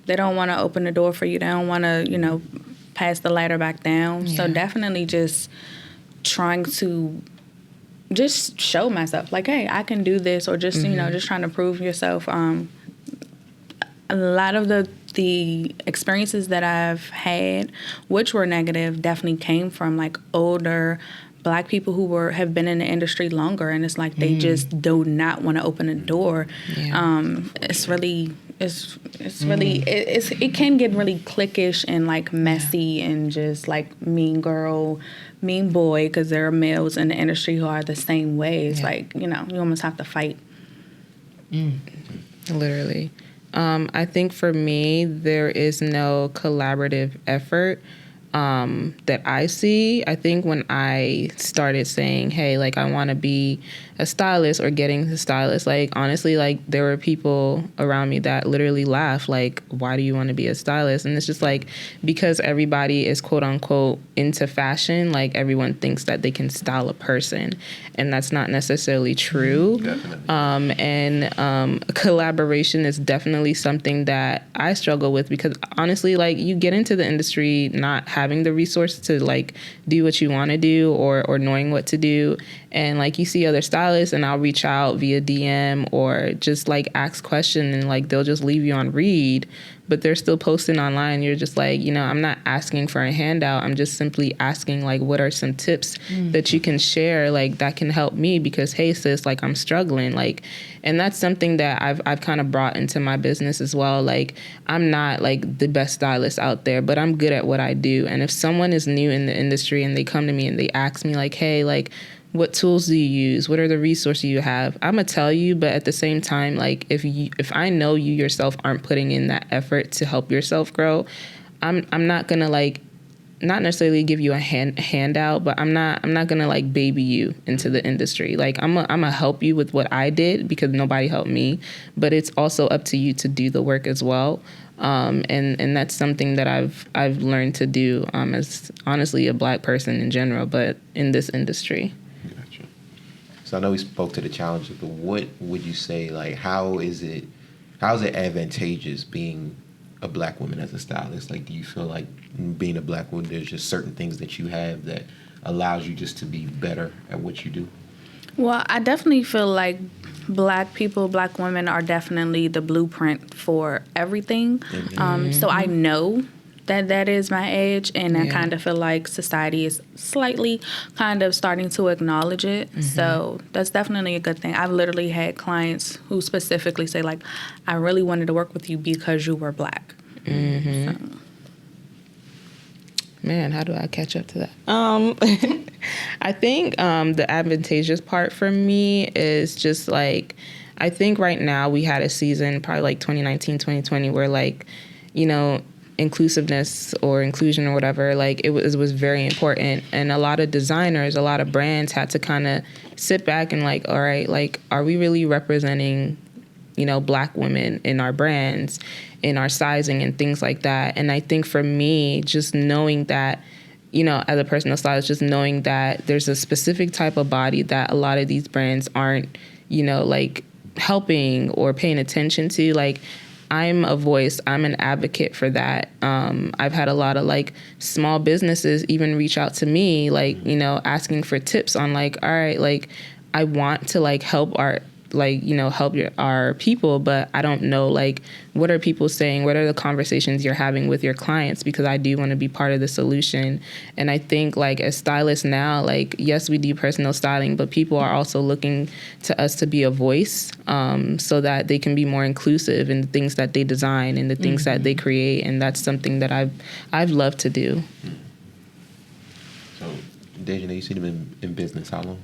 Speaker 2: open the door for you. They don't want to, pass the ladder back down. Yeah. So definitely just trying to just show myself like, hey, I can do this, or just, just trying to prove yourself. A lot of the experiences that I've had, which were negative, definitely came from like older Black people who have been in the industry longer, and it's like they just do not want to open the door. Yeah. It can get really cliquish and like messy and just like mean girl, mean boy, because there are males in the industry who are the same way. It's like, you almost have to fight.
Speaker 3: Literally. I think for me, there is no collaborative effort. that I see. I think when I started saying, hey, like, I want to be a stylist or getting a stylist, like, honestly, like, there were people around me that literally laugh, like, why do you want to be a stylist? And it's just like, because everybody is quote unquote into fashion, like, everyone thinks that they can style a person, and that's not necessarily true. Collaboration is definitely something that I struggle with, because honestly, like, you get into the industry not having the resources to, like, do what you want to do, or knowing what to do, and, like, you see other stylists, and I'll reach out via DM or just, like, ask questions, and, like, they'll just leave you on read, but they're still posting online. You're just like, you know, I'm not asking for a handout. I'm just simply asking, like, what are some tips that you can share, like, that can help me, because, hey, sis, like, I'm struggling, like, and that's something that I've kind of brought into my business as well. Like, I'm not, like, the best stylist out there, but I'm good at what I do. And if someone is new in the industry and they come to me and they ask me, like, hey, like, what tools do you use? What are the resources you have? I'm gonna tell you, but at the same time, like, if I know you yourself aren't putting in that effort to help yourself grow, I'm not gonna, like, not necessarily give you a handout, but I'm not gonna, like, baby you into the industry. Like, I'm gonna help you with what I did, because nobody helped me, but it's also up to you to do the work as well. And that's something that I've learned to do as, honestly, a Black person in general, but in this industry.
Speaker 1: Gotcha. So I know we spoke to the challenges, but what would you say, like, how is it advantageous being a Black woman as a stylist? Like, do you feel like being a Black woman, there's just certain things that you have that allows you just to be better at what you do?
Speaker 2: Well, I definitely feel like Black people, Black women are definitely the blueprint for everything. So I know that is my edge, and I kind of feel like society is slightly kind of starting to acknowledge it. So that's definitely a good thing. I've literally had clients who specifically say, like, I really wanted to work with you because you were Black. So.
Speaker 3: Man, how do I catch up to that? I think the advantageous part for me is just, like, I think right now we had a season, probably like 2019, 2020, where, like, you know, inclusiveness or inclusion or whatever, like, it was very important. And a lot of designers, a lot of brands had to kind of sit back and, like, all right, like, are we really representing, you know, Black women in our brands, in our sizing and things like that? And I think for me, just knowing that, you know, as a personal stylist, just knowing that there's a specific type of body that a lot of these brands aren't, you know, like, helping or paying attention to, like, I'm a voice, I'm an advocate for that. I've had a lot of, like, small businesses even reach out to me, like, you know, asking for tips on, like, all right, like, I want to, like, help our people, but I don't know, like, what are people saying? What are the conversations you're having with your clients? Because I do want to be part of the solution. And I think, like, as stylists now, like, yes, we do personal styling, but people are also looking to us to be a voice, so that they can be more inclusive in the things that they design and the things that they create. And that's something that I've loved to do.
Speaker 1: So, Dejeune, you said you've been in business how long?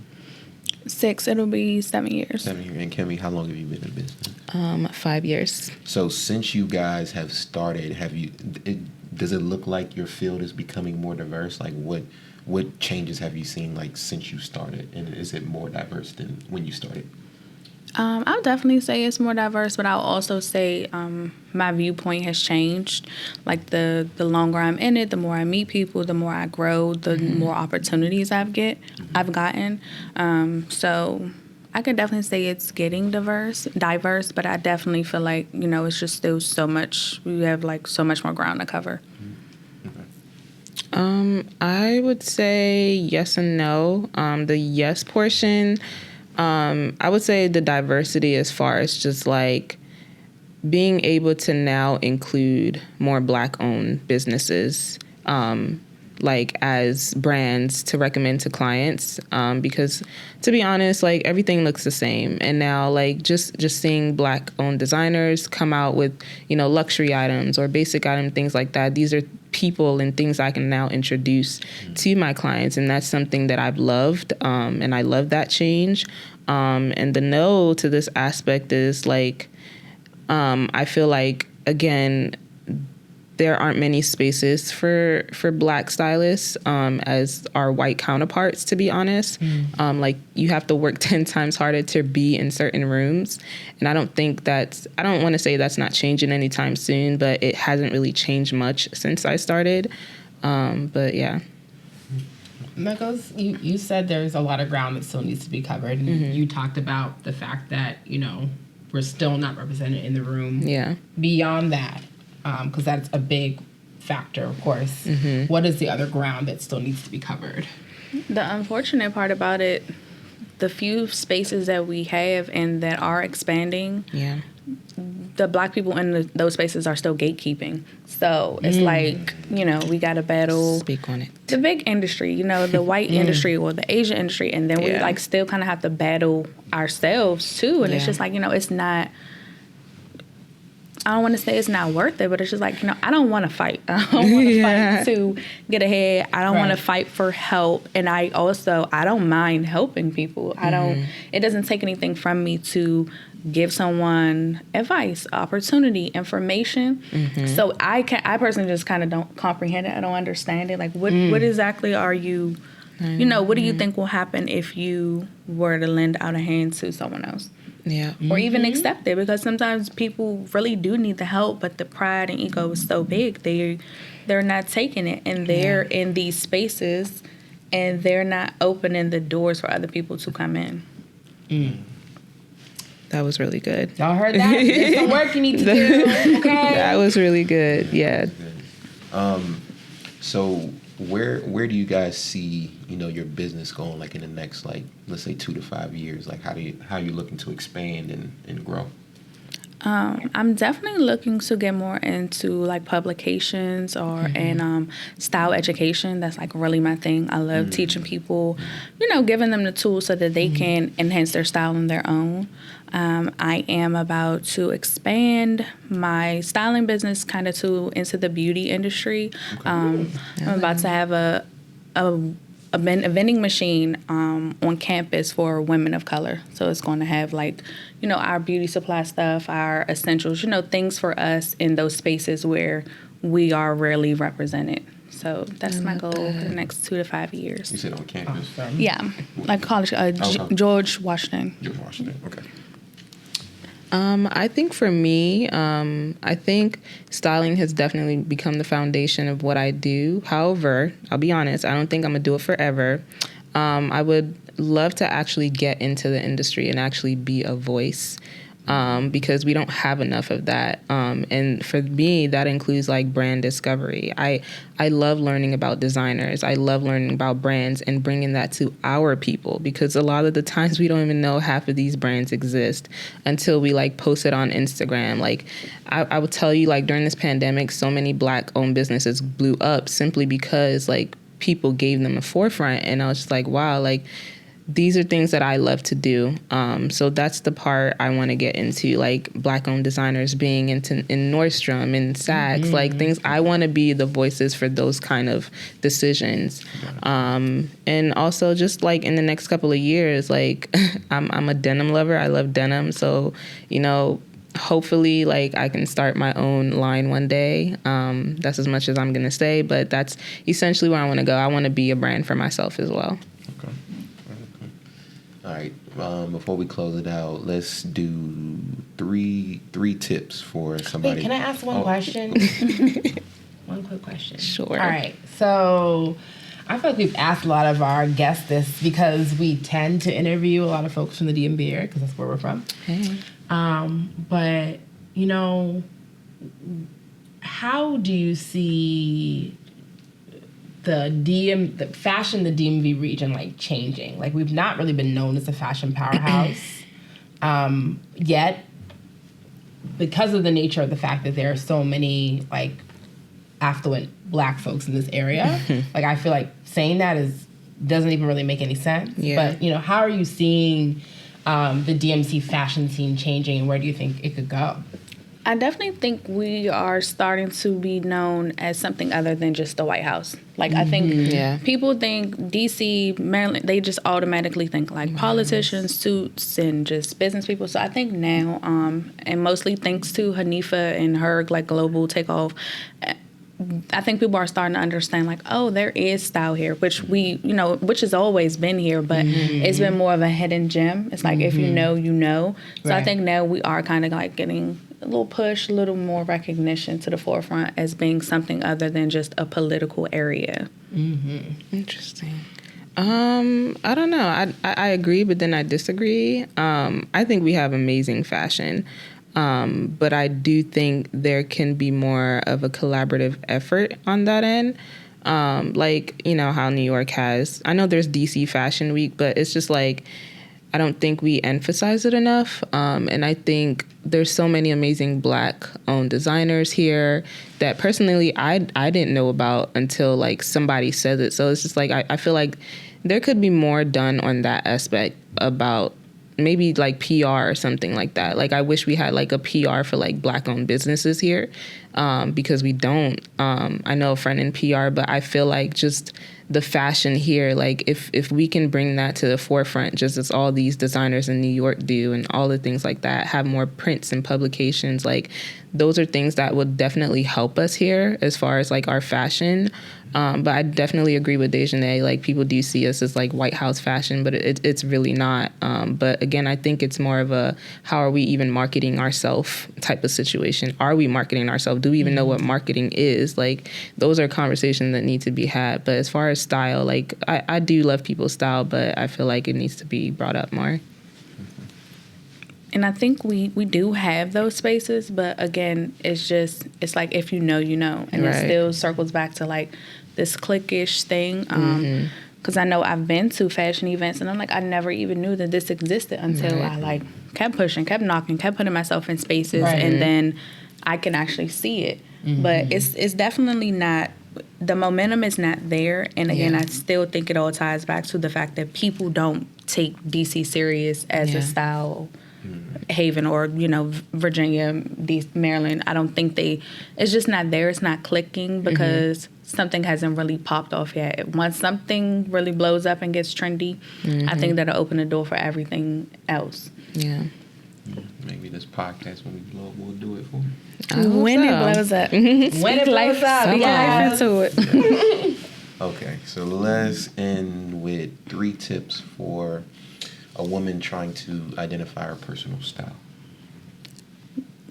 Speaker 2: 6, it'll be 7 years.
Speaker 1: 7 years. And Kemi, how long have you been in business?
Speaker 3: 5 years.
Speaker 1: So since you guys have started, does it look like your field is becoming more diverse? Like, what changes have you seen, like, since you started? And is it more diverse than when you started?
Speaker 2: I'll definitely say it's more diverse, but I'll also say my viewpoint has changed. Like, the longer I'm in it, the more I meet people, the more I grow, the more opportunities I've gotten. So I could definitely say it's getting diverse, but I definitely feel like, you know, it's just still so much. We have, like, so much more ground to cover.
Speaker 3: I would say yes and no. The yes portion, I would say the diversity as far as just, like, being able to now include more Black-owned businesses, like, as brands to recommend to clients, because, to be honest, like, everything looks the same. And now, like, just seeing Black-owned designers come out with, you know, luxury items or basic items, things like that, these are people and things I can now introduce to my clients. And that's something that I've loved, and I love that change. And the no to this aspect is, like, I feel like, again, there aren't many spaces for Black stylists as our white counterparts, to be honest. Like, you have to work 10 times harder to be in certain rooms. And I don't want to say that's not changing anytime soon, but it hasn't really changed much since I started. But yeah.
Speaker 4: Michaels, you said there's a lot of ground that still needs to be covered. And you talked about the fact that, we're still not represented in the room.
Speaker 3: Yeah. Beyond
Speaker 4: that, because that's a big factor, of course. What is the other ground that still needs to be covered?
Speaker 2: The unfortunate part about it, the few spaces that we have and that are expanding, the Black people in those spaces are still gatekeeping. So it's like, we got to battle.
Speaker 3: Speak on it.
Speaker 2: The big industry, the white industry or the Asian industry. And then we still kind of have to battle ourselves too. And it's just like, it's not, I don't want to say it's not worth it, but it's just like, I don't want to fight. I don't want to fight to get ahead. I don't want to fight for help. And I don't mind helping people. It doesn't take anything from me to give someone advice, opportunity, information. So I personally just kind of don't comprehend it. I don't understand it. Like, what exactly are you, what do you think will happen if you were to lend out a hand to someone else?
Speaker 3: Yeah.
Speaker 2: Or even accept it, because sometimes people really do need the help, but the pride and ego is so big, they're not taking it, and they're in these spaces, and they're not opening the doors for other people to come in.
Speaker 3: That was really good.
Speaker 4: Y'all heard that? There's some work you need to do. Okay.
Speaker 3: That was really good. Yeah.
Speaker 1: So where do you guys see your business going, like in the next, like, let's say 2 to 5 years? Like, how are you looking to expand and grow?
Speaker 2: I'm definitely looking to get more into like publications and style education. That's like really my thing. I love teaching people, giving them the tools so that they can enhance their style on their own. I am about to expand my styling business kind of into the beauty industry. Okay. I'm about to have a vending machine on campus for women of color. So it's going to have like, our beauty supply stuff, our essentials, things for us in those spaces where we are rarely represented. So that's my goal for the next 2 to 5 years.
Speaker 1: You said on campus?
Speaker 2: Yeah, like college, George Washington.
Speaker 1: George Washington, okay.
Speaker 3: I think for me, I think styling has definitely become the foundation of what I do. However, I'll be honest, I don't think I'm going to do it forever. I would love to actually get into the industry and actually be a voice, because we don't have enough of that. And for me, that includes like brand discovery. I love learning about designers. I love learning about brands and bringing that to our people, because a lot of the times we don't even know half of these brands exist until we like post it on Instagram. Like I would tell you, like during this pandemic, so many Black owned businesses blew up simply because like people gave them a forefront. And I was just like, wow, like these are things that I love to do. So that's the part I want to get into, like Black-owned designers being in Nordstrom and Saks, like things. I want to be the voices for those kind of decisions. And also just like in the next couple of years, like I'm a denim lover. I love denim. So, hopefully like I can start my own line one day. That's as much as I'm going to say, but that's essentially where I want to go. I want to be a brand for myself as well.
Speaker 1: Okay. All right. Before we close it out, let's do three tips for somebody.
Speaker 4: Wait, can I ask one question? One quick question.
Speaker 3: Sure.
Speaker 4: All right. So I feel like we've asked a lot of our guests this because we tend to interview a lot of folks from the DMV area because that's where we're from.
Speaker 3: Hey.
Speaker 4: But, how do you see the fashion, the DMV region, like changing? Like we've not really been known as a fashion powerhouse yet, because of the nature of the fact that there are so many like affluent Black folks in this area. Like I feel like saying that doesn't even really make any sense.
Speaker 3: Yeah.
Speaker 4: But how are you seeing the DMC fashion scene changing, and where do you think it could go?
Speaker 2: I definitely think we are starting to be known as something other than just the White House. Like, I think people think DC, Maryland, they just automatically think like politicians, suits, and just business people. So I think now, and mostly thanks to Hanifa and her like global takeoff, I think people are starting to understand, like, oh, there is style here, which which has always been here, but it's been more of a hidden gem. It's like, if you know, you know. So I think now we are kind of like getting a little push, a little more recognition to the forefront as being something other than just a political area.
Speaker 3: Interesting. I don't know. I agree, but then I disagree. I think we have amazing fashion. But I do think there can be more of a collaborative effort on that end. Like, how New York has, I know there's DC Fashion Week, but it's just like, I don't think we emphasize it enough. And I think there's so many amazing Black-owned designers here that personally I didn't know about until like somebody says it. So it's just like, I feel like there could be more done on that aspect about maybe like PR or something like that. Like, I wish we had like a PR for like Black-owned businesses here, because we don't. I know a friend in PR, but I feel like just the fashion here, like if we can bring that to the forefront, just as all these designers in New York do and all the things like that, have more prints and publications, like those are things that would definitely help us here as far as like our fashion. But I definitely agree with Dejeune. Like, people do see us as like White House fashion, but it's really not. But again, I think it's more of a, how are we even marketing ourselves type of situation. Are we marketing ourselves? Do we even know what marketing is? Like, those are conversations that need to be had. But as far as style, like I do love people's style, but I feel like it needs to be brought up more.
Speaker 2: And I think we do have those spaces, but again, it's like, if you know, you know. And It still circles back to like this cliquish thing. Because I know I've been to fashion events and I'm like, I never even knew that this existed until I like kept pushing, kept knocking, kept putting myself in spaces, and then I can actually see it. But it's definitely not, the momentum is not there. And again, I still think it all ties back to the fact that people don't take DC serious as a style haven, or Virginia, Maryland. I don't think it's just not there. It's not clicking because something hasn't really popped off yet. Once something really blows up and gets trendy, I think that'll open the door for everything else.
Speaker 1: Maybe this podcast, when we blow up, we'll do it for you.
Speaker 2: When it blows up.
Speaker 4: When it blows up,
Speaker 2: Speak life into it.
Speaker 1: Okay, so let's end with 3 tips for a woman trying to identify her personal style.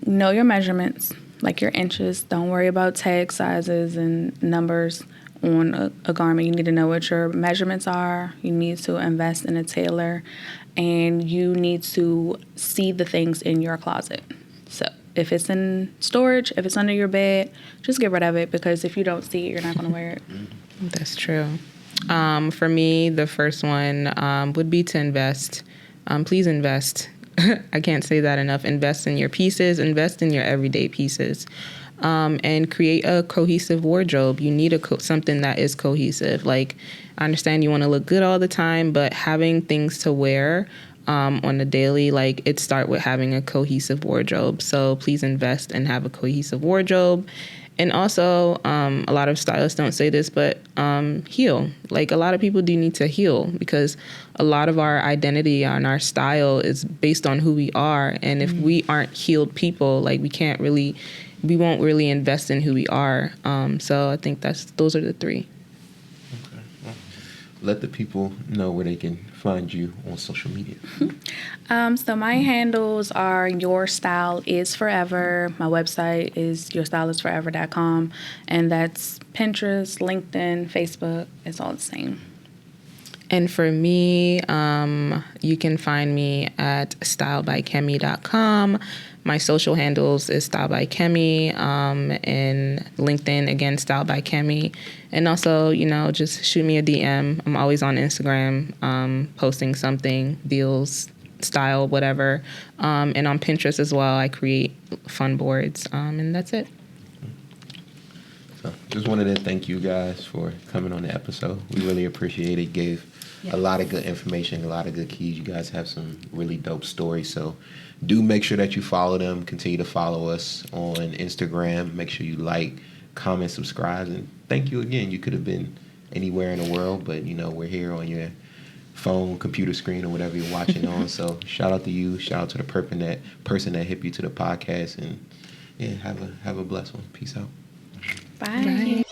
Speaker 2: Know your measurements, like your inches. Don't worry about tag sizes and numbers on a garment. You need to know what your measurements are. You need to invest in a tailor, and you need to see the things in your closet. So if it's in storage, if it's under your bed, just get rid of it, because if you don't see it, you're not going to wear it.
Speaker 3: That's true. For me, the first one would be to invest. Please invest. I can't say that enough. Invest in your pieces. Invest in your everyday pieces. And create a cohesive wardrobe. You need something that is cohesive. Like, I understand you want to look good all the time, but having things to wear on the daily, like, it start with having a cohesive wardrobe. So please invest and have a cohesive wardrobe. And also, a lot of stylists don't say this, but heal. Like, a lot of people do need to heal, because a lot of our identity and our style is based on who we are. And if we aren't healed people, like, we won't really invest in who we are. So I think those are the 3.
Speaker 1: Okay. Well, let the people know where they can find you on social media.
Speaker 2: So my handles are Your Style Is Forever. My website is yourstylistforever.com, and that's Pinterest, LinkedIn, Facebook. It's all the same.
Speaker 3: And for me, you can find me at stylebykemi.com. My social handles is Style by Kemi, and LinkedIn, again, Style by Kemi. And also, just shoot me a DM. I'm always on Instagram, posting something, deals, style, whatever. And on Pinterest as well, I create fun boards, and that's it.
Speaker 1: So just wanted to thank you guys for coming on the episode. We really appreciate it. Gave a lot of good information, a lot of good keys. You guys have some really dope stories. So do make sure that you follow them. Continue to follow us on Instagram. Make sure you like, comment, subscribe. And thank you again. You could have been anywhere in the world, but, we're here on your phone, computer screen, or whatever you're watching on. So shout out to you. Shout out to the person that hit you to the podcast. And, yeah, have a blessed one. Peace out.
Speaker 2: Bye.